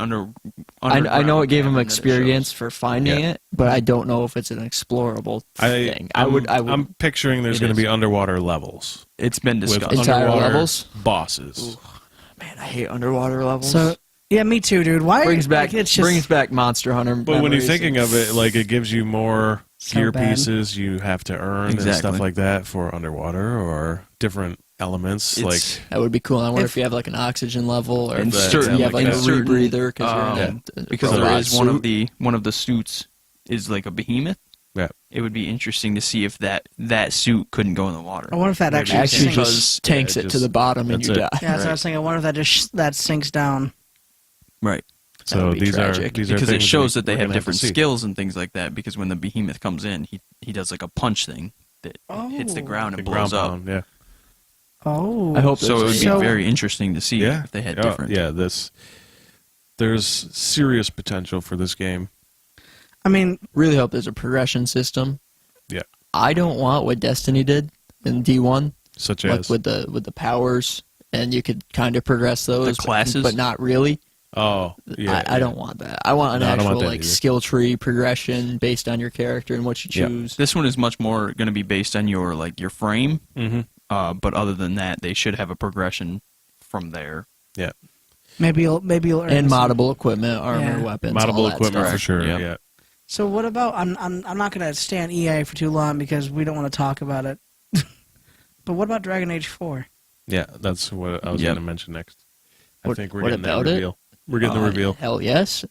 I know it gave him cavern that experience shows. for finding Yeah. it, but I don't know if it's an explorable thing. I'm picturing there's It going to is. be underwater levels It's been with discussed. Entire underwater levels? bosses. Man, I hate underwater levels. So yeah, me too, dude. Why brings back like, it's just brings back Monster Hunter. But when you're memories. thinking of it, like it gives you more So gear bad. pieces you have to earn and Exactly. stuff like that for underwater or different elements. It's- that would be cool. I wonder If- if you have like an oxygen level or In if certain- you have like in a certain, rebreather because you're in a because there robot is one suit. of the suits is like a behemoth. Yeah. It would be interesting to see if that suit couldn't go in the water. I wonder if that Maybe actually, actually sinks. just tanks yeah, it to just- the bottom and that's you it. die. Yeah, that's what I was thinking. I wonder if that sinks down. Right. That So would be these are tragic. these are Because it things shows that they we're have gonna to different see. skills and things like that. Because when the behemoth comes in, he does like a punch thing that hits the Oh. ground The and ground blows up. pound, yeah. Oh, I hope So it would be So- very interesting to see Yeah. if they had Oh, different. Yeah, there's serious potential for this game. I mean, Really hope there's a progression system. Yeah. I don't want what Destiny did in D1, Such like as with the powers, and you could kind of progress those classes? but not really. I I don't want that. I want an No, I don't actual want that like either. skill tree progression based on your character and what you Yeah. choose. This one is much more going to be based on your frame. Mm-hmm. But other than that, they should have a progression from there. maybe you'll earn And some- moddable equipment, armor, Yeah. weapons, all Moddable that equipment stuff. for sure. Yeah. Yeah. So what about? I'm not going to stay on EA for too long because we don't want to talk about it. But what about Dragon Age 4? Yeah, that's what I was Yep. going to mention next. I What- think we're what getting that about it? reveal. We're getting the reveal. Hell yes,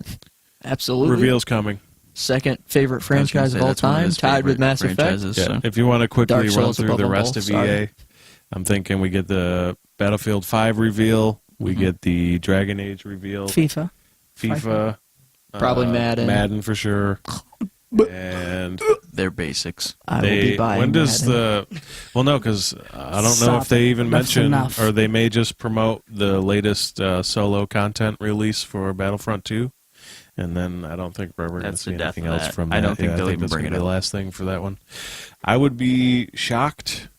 absolutely. Reveal's coming. Second favorite I was gonna franchise say of all that's one time, his tied with favorite Mass Effect. franchises, Yeah. so. If you want to quickly Dark run Souls through above the them rest both, of sorry. EA, I'm thinking we get the Battlefield 5 reveal. We Mm-hmm. get the Dragon Age reveal. FIFA. FIFA. Probably Madden. Madden for sure. And They're basics. I will be buying when does Madden. the well no because I don't know Stop if they it. even Enough's mention enough. or they may just promote the latest solo content release for Battlefront 2 and then I don't think we're ever going to That's see the death anything of else that. from I that. don't think Yeah, they'll even that's bring gonna it be the up. last thing for that one. I would be shocked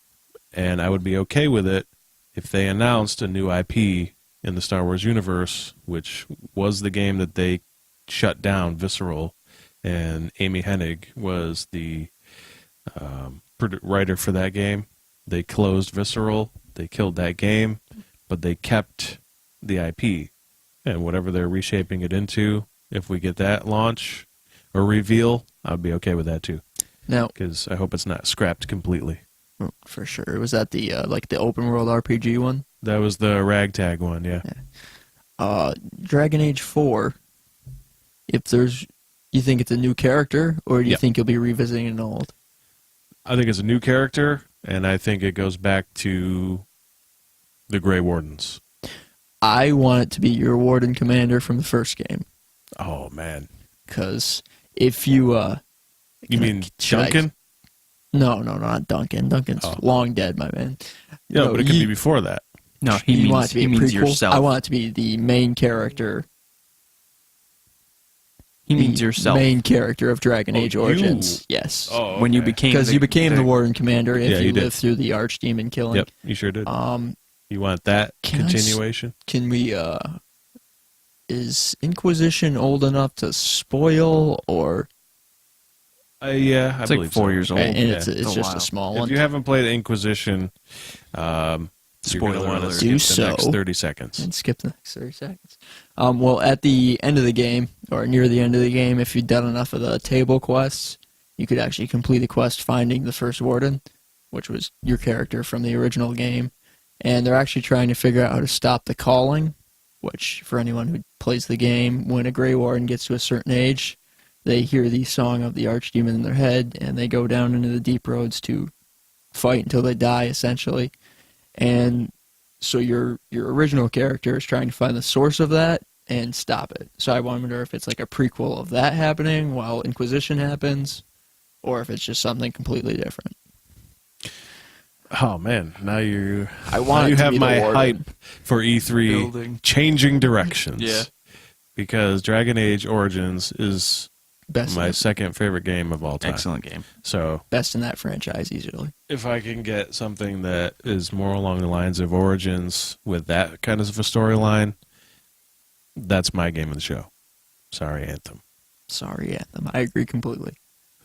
and I would be okay with it if they announced a new IP in the Star Wars universe, which was the game that they shut down, Visceral, and Amy Hennig was the writer for that game. They closed Visceral, they killed that game, but they kept the IP. And whatever they're reshaping it into, if we get that launch or reveal, I'd be okay with that too. Now, Because I hope it's not scrapped completely. for sure, was that the like the open world RPG one? That was the ragtag one, yeah. Dragon Age 4. If there's, you think it's a new character, or do you Yep. think you'll be revisiting an old? I think it's a new character, and I think it goes back to the Grey Wardens. I want it to be your Warden Commander from the first game, Oh, man. because if you You mean should I- Duncan? No, not Duncan. Duncan's Oh. long dead, my man. Yeah, No, but it could you- be before that. No, he you want means it to be he a means prequel? yourself. I want it to be the main character. he means the yourself. Main character of Dragon Oh, Age you. Origins. Yes. Oh, When you okay. became Because you became the Warden Commander if Yeah, you you did. lived through the Archdemon killing. Yep, you sure did. Um, You want that Can I s- continuation? can we? Is Inquisition old enough to spoil, or Yeah, I It's like believe 4 so. years old. and it's a just while. a small If one? you haven't played Inquisition, you're going to Spoiler want to alert. skip Do the next so. 30 seconds. And skip the next 30 seconds. Well, at the end of the game, or near the end of the game, if you've done enough of the table quests, you could actually complete the quest finding the first warden. which was your character from the original game. And they're actually trying to figure out how to stop the calling, which, for anyone who plays the game, when a Grey Warden gets to a certain age, they hear the song of the Archdemon in their head, and they go down into the deep roads to fight until they die, essentially. And so your original character is trying to find the source of that and stop it. So I wonder if it's like a prequel of that happening while Inquisition happens, or if it's just something completely different. Oh man, now you want it to have be the my Warden. hype for E3 Building. changing directions. Yeah. Because Dragon Age Origins is Best, my second favorite game of all time. Excellent game. So best in that franchise, easily. if I can get something that is more along the lines of Origins with that kind of a storyline, that's my game of the show. Sorry, Anthem. Sorry, Anthem. I agree completely.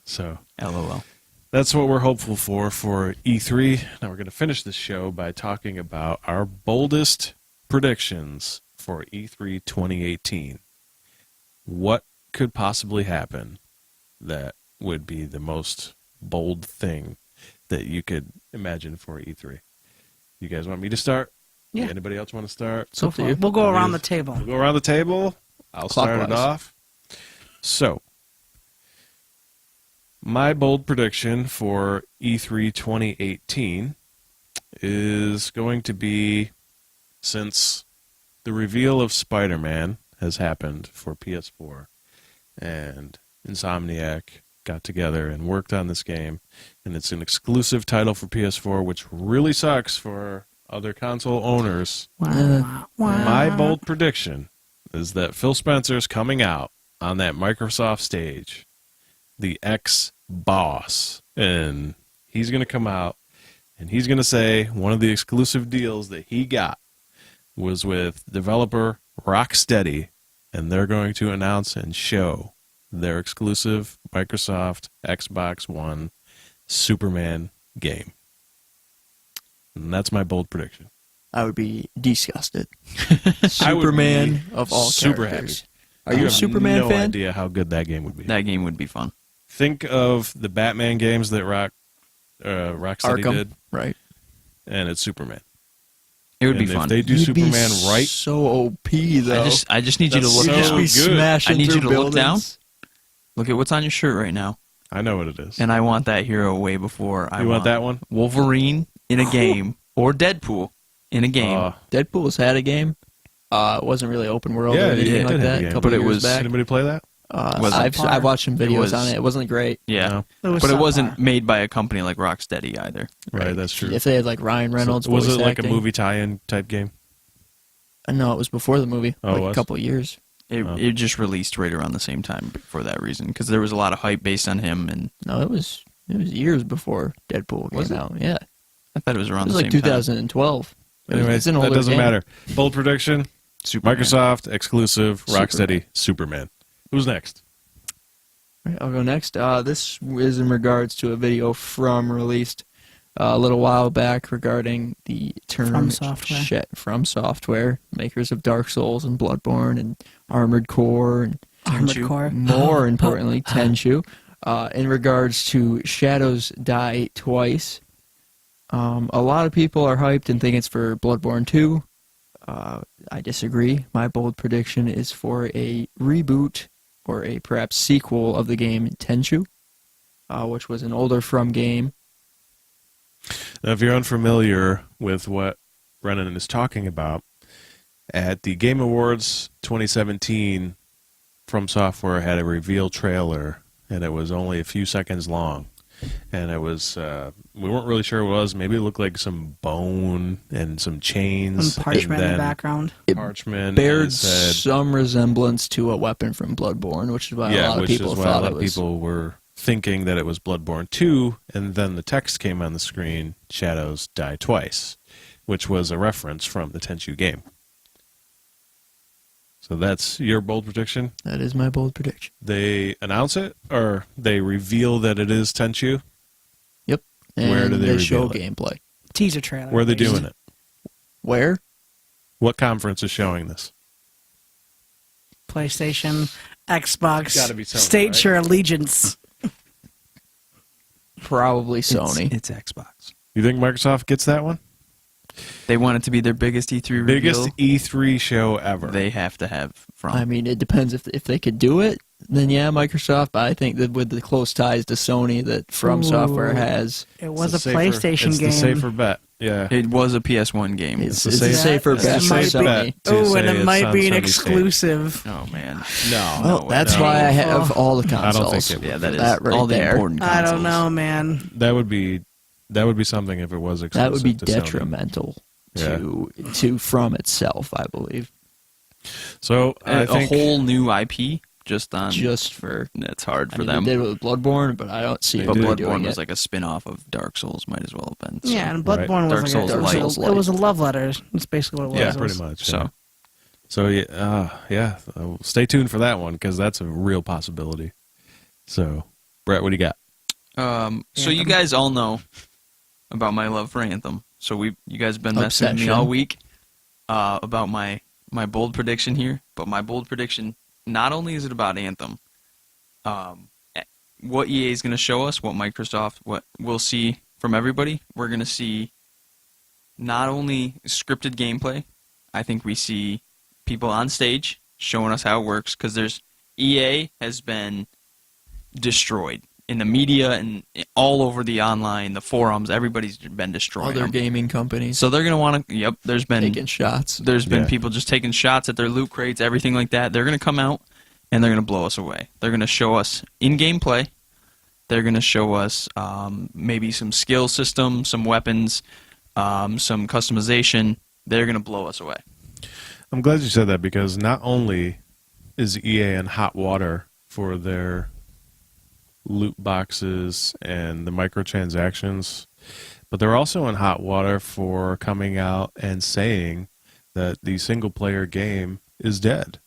So LOL. that's what we're hopeful for E3. Now we're going to finish this show by talking about our boldest predictions for E3 2018. What could possibly happen that would be the most bold thing that you could imagine for E3? You guys want me to start? Yeah. Anybody else want to start? So Go for it. We'll go around the table. We'll go around the table. I'll start it Clockwise. off. So, my bold prediction for E3 2018 is going to be, since the reveal of Spider-Man has happened for PS4, and Insomniac got together and worked on this game, and it's an exclusive title for PS4, which really sucks for other console owners. Wow. My bold prediction is that Phil Spencer's coming out on that Microsoft stage, the ex-boss, and he's going to come out and he's going to say one of the exclusive deals that he got was with developer Rocksteady, and they're going to announce and show their exclusive Microsoft Xbox One Superman game. And that's my bold prediction. I would be disgusted. I would Superman be of all super characters. happy. Are you I a have Superman no fan? idea how good that game would be. That game would be fun. Think of the Batman games that Rocksteady Arkham, did, right? and it's Superman. It would be And fun. If they do You'd be Superman right, so OP though. I just need you to That's look so You'd just down. be good. smashing I need you through to look down. buildings. Look at what's on your shirt right now. I know what it is. And I want that hero way before I You want that one? Wolverine in a game or Deadpool in a game. Deadpool's had a game. It wasn't really open world Yeah, or anything it like did have that. a A game. couple But it years was- back. Anybody play that? Was it? I've watched some videos was- on it. It wasn't great. Yeah. No. But it wasn't subpar. made by a company like Rocksteady either. Right, that's true. If they had like Ryan Reynolds, So was voice it like acting. a movie tie-in type game? No, it was before the movie. Oh, it like was? a couple of years. It just released right around the same time for that reason because there was a lot of hype based on him, and No, it was years before Deadpool Was came it? out. Yeah, I thought it was around it was the like same time. 2012. Anyway, it's an that older doesn't game. matter. Bold prediction, Superman. Microsoft exclusive, Rocksteady, Superman. Who's next? All right, I'll go next. This is in regards to a video released a little while back regarding the term From Software, makers of Dark Souls and Bloodborne and Armored Core and Armored Core. more importantly, Tenchu. In regards to Shadows Die Twice, a lot of people are hyped and think it's for Bloodborne 2. I disagree. My bold prediction is for a reboot or a perhaps sequel of the game Tenchu, which was an older From game. Now, if you're unfamiliar with what Brennan is talking about, at the Game Awards 2017, From Software had a reveal trailer, and it was only a few seconds long. And it was, we weren't really sure what it was. Maybe it looked like some bone and some chains. Some parchment and in the then background. Parchment. and Bared it said, some resemblance to a weapon from Bloodborne, which is why a lot of which people is why a thought lot it of was. people were thinking that it was Bloodborne 2, and then the text came on the screen, Shadows Die Twice, which was a reference from the Tenchu game. So that's your bold prediction? That is my bold prediction. They announce it, or they reveal that it is Tenchu? Yep. And Where do they show reveal it? gameplay. Teaser trailer. Where are they at least. doing it? Where? What conference is showing this? PlayStation, Xbox. Gotta be somewhere, State right? your allegiance. Probably Sony. It's Xbox. You think Microsoft gets that one? They want it to be their biggest E3 reveal. Biggest E3 show ever. They have to have from. I mean, it depends if they could do it. Then yeah, Microsoft. But I think that with the close ties to Sony that From Software has, It was It's a safer- PlayStation it's game. the safer bet. Yeah. It was a PS1 game. it's the a safe- safer it's the bet for safe Sony. bet. to Oh, say and it it's might on be an Sony's exclusive. Oh man. No. Well, that's no. why I have all the I don't consoles. think it would. Yeah, that is That right all the there. important I consoles. don't know, man. That would be something if it was exclusive. That would be to Sony. detrimental Yeah. to From itself, I believe. So I A think whole new IP just on. Just for It's hard I for mean, them. they did it with Bloodborne, but I don't see They it But did. doing Bloodborne was it. like a spin-off of Dark Souls. Might as well have been. So. Yeah, and Bloodborne Dark was Souls like Light. it was a love letter. That's basically what it was. yeah, It pretty was- much. So. Yeah. So yeah. Stay tuned for that one because that's a real possibility. So, Brett, what do you got? So you guys all know about my love for Anthem. So you guys have been messaging me Obsession. all week about my bold prediction here. But my bold prediction, not only is it about Anthem, what EA is going to show us, what Microsoft, what we'll see from everybody. We're going to see not only scripted gameplay. I think we see people on stage showing us how it works because EA has been destroyed in the media and all over the online, the forums. Everybody's been destroying Other them. gaming companies So they're gonna want to. Yep, there's been taking shots. there's been Yeah. people just taking shots at their loot crates, everything like that. They're gonna come out and they're gonna blow us away. They're gonna show us in-game play. They're gonna show us maybe some skill system, some weapons, some customization. They're gonna blow us away. I'm glad you said that because not only is EA in hot water for their loot boxes and the microtransactions, but they're also in hot water for coming out and saying that the single-player game is dead.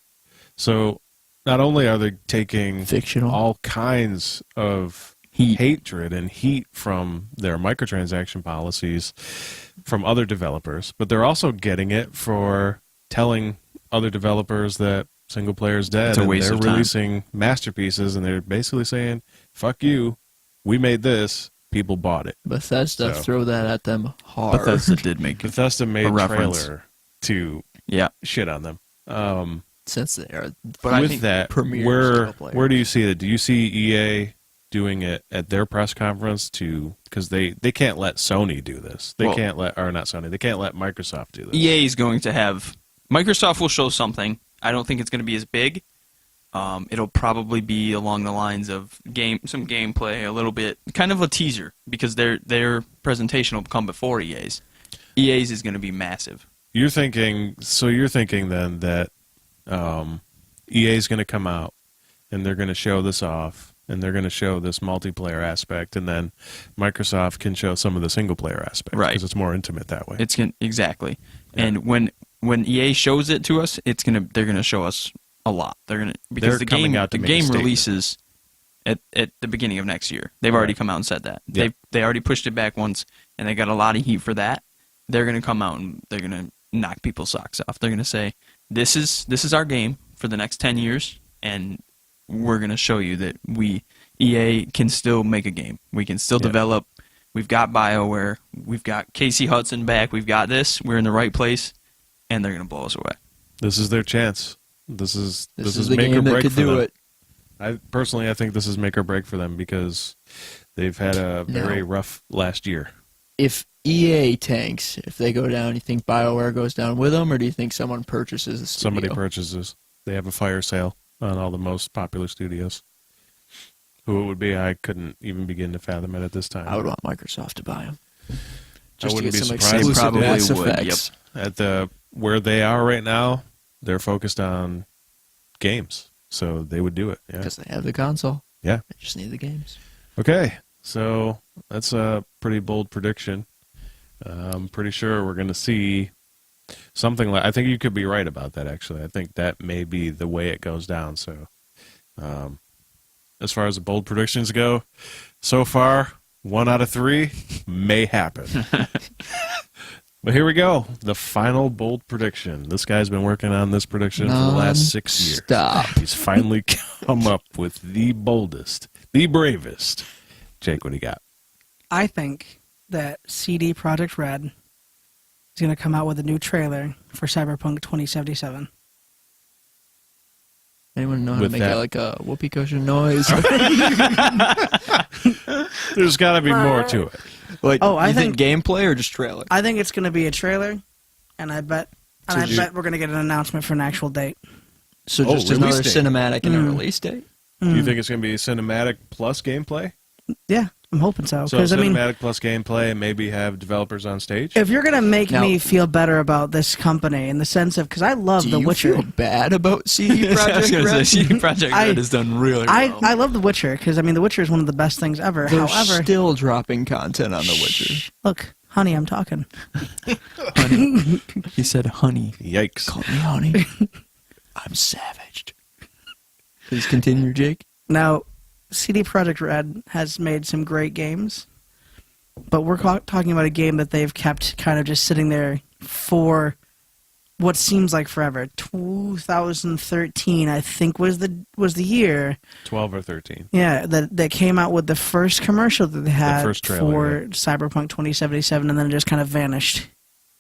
So not only are they taking Fictional. all kinds of hatred and heat from their microtransaction policies from other developers, but they're also getting it for telling other developers that single player is dead, It's a and waste they're of time. releasing masterpieces, and they're basically saying, "Fuck you, we made this, people bought it." Bethesda So. throw that at them hard. Bethesda did make it. Bethesda made A a reference. trailer to Yeah, shit on them. Since they are but I With think that, premier where single player. do you see it? Do you see EA doing it at their press conference because they can't let Sony do this. They Well- can't let, or not Sony, they can't let Microsoft do this. EA is going to have Microsoft will show something. I don't think it's going to be as big. It'll probably be along the lines of some gameplay, a little bit, kind of a teaser, because their presentation will come before EA's. EA's is going to be massive. You're thinking then that EA is going to come out and they're going to show this off and they're going to show this multiplayer aspect, and then Microsoft can show some of the single player aspect, Right. Because it's more intimate that way. Exactly. Yeah. And when EA shows it to us, they're gonna show us a lot. Because They're the coming game out to the make a game statement. releases at the beginning of next year. They've already Right. come out and said that. Yeah. They already pushed it back once, and they got a lot of heat for that. They're gonna come out and they're gonna knock people's socks off. They're gonna say, "This is our game for the next 10 years, and we're gonna show you that EA can still make a game. We can still Yeah. develop. We've got BioWare. We've got Casey Hudson back. We've got this. We're in the right place, and they're gonna blow us away." This is their chance. This is the make or game that break could for do them. it. I think this is make or break for them because they've had a very No. rough last year. If EA tanks, if they go down, you think BioWare goes down with them, or do you think someone purchases the studio? Somebody purchases. They have a fire sale on all the most popular studios. Who it would be, I couldn't even begin to fathom it at this time. I would want Microsoft to buy them. Just to wouldn't get be some surprised. exclusive They probably Mass would, Effects. At where they are right now, they're focused on games, so they would do it. Yeah. Because they have the console. Yeah. They just need the games. Okay, so that's a pretty bold prediction. I'm pretty sure we're going to see something like. I think you could be right about that. Actually, I think that may be the way it goes down. So, as far as the bold predictions go, so far 1 out of 3 may happen. But here we go. The final bold prediction. This guy's been working on this prediction for the last 6 years. Stop. He's finally come up with the boldest, the bravest. Jake, what do you got? I think that CD Projekt Red is going to come out with a new trailer for Cyberpunk 2077. Anyone know how With to make that- like a whoopee cushion noise? There's got to be more to it. Like, Oh, I you think think- gameplay or just trailer? I think it's going to be a trailer, and I bet So you- we're going to get an announcement for an actual date. So Oh, just release another date. cinematic and a Mm. release date? Do you think it's going to be cinematic plus gameplay? Yeah, I'm hoping so. So Because I mean, cinematic plus gameplay, and maybe have developers on stage. if you're going to make Now- me feel better about this company in the sense of, because I love Do The you Witcher. feel bad about CD I was Projekt gonna say Red? CD Projekt I- Red has done really I well. love The Witcher because I mean The Witcher is one of the best things ever. They're However, still dropping content on The Witcher. look, honey, I'm talking. Honey. He said, "Honey, Yikes! Call me honey. I'm savaged. Please continue, Jake. Now, CD Projekt Red has made some great games, but we're talking about a game that they've kept kind of just sitting there for what seems like forever. 2013, I think, was the year. 12 or 13. Yeah, that came out with the first commercial that they had first trailer, for right. Cyberpunk 2077, and then it just kind of vanished.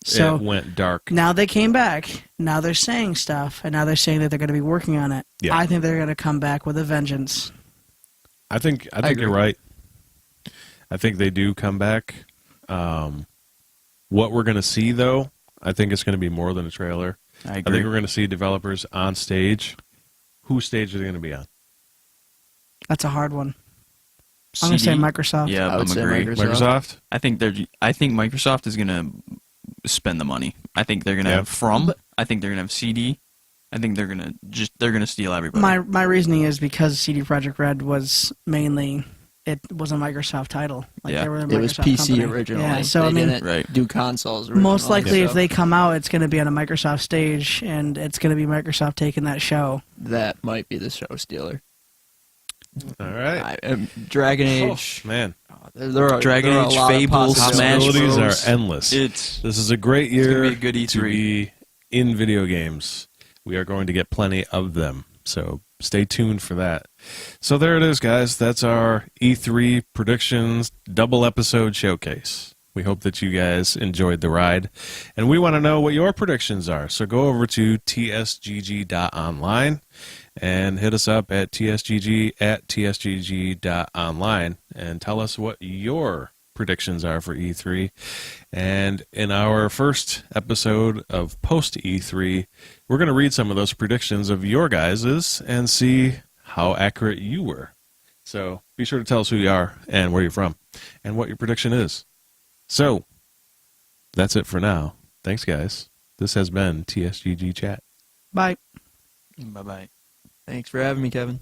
So it went dark. now they came back. Now they're saying stuff, and now they're saying that they're going to be working on it. Yeah. I think they're going to come back with a vengeance. I think agree. you're right. I think they do come back. What we're going to see, though, I think it's going to be more than a trailer. I I agree." think we're going to see developers on stage. Whose stage are they going to be on? That's a hard one. I'm going to say CD? Microsoft. Yeah, I would I'm say agree. Microsoft? I think Microsoft is gonna spend the money. I think they're gonna Yeah. have I think they're gonna have CD. I think they're gonna steal everybody. My reasoning is because CD Projekt Red was mainly it was a Microsoft title. Like Yeah. they were a It was Microsoft PC company. originally. Yeah, so they I mean, didn't Right. do consoles. most originally, likely if so they come out, it's going to be on a Microsoft stage, and it's going to be Microsoft taking that show. that might be the show stealer. All right. Dragon Oh, Age. man. There are Dragon there are a Age, lot of Fable, possibilities. Smash Possibilities Bros. are endless. It's This is a great gonna year be a good E3. to be in video games. We are going to get plenty of them. So stay tuned for that. So there it is, guys. That's our E3 predictions double episode showcase. We hope that you guys enjoyed the ride. And we want to know what your predictions are. So go over to tsgg.online and hit us up at tsgg@tsgg.online and tell us what your predictions are for E3. And in our first episode of post E3, we're going to read some of those predictions of your guys's and see how accurate you were. So be sure to tell us who you are and where you're from and what your prediction is. So that's it for now. Thanks, guys. This has been TSGG Chat. Bye. Bye bye. Thanks for having me, Kevin.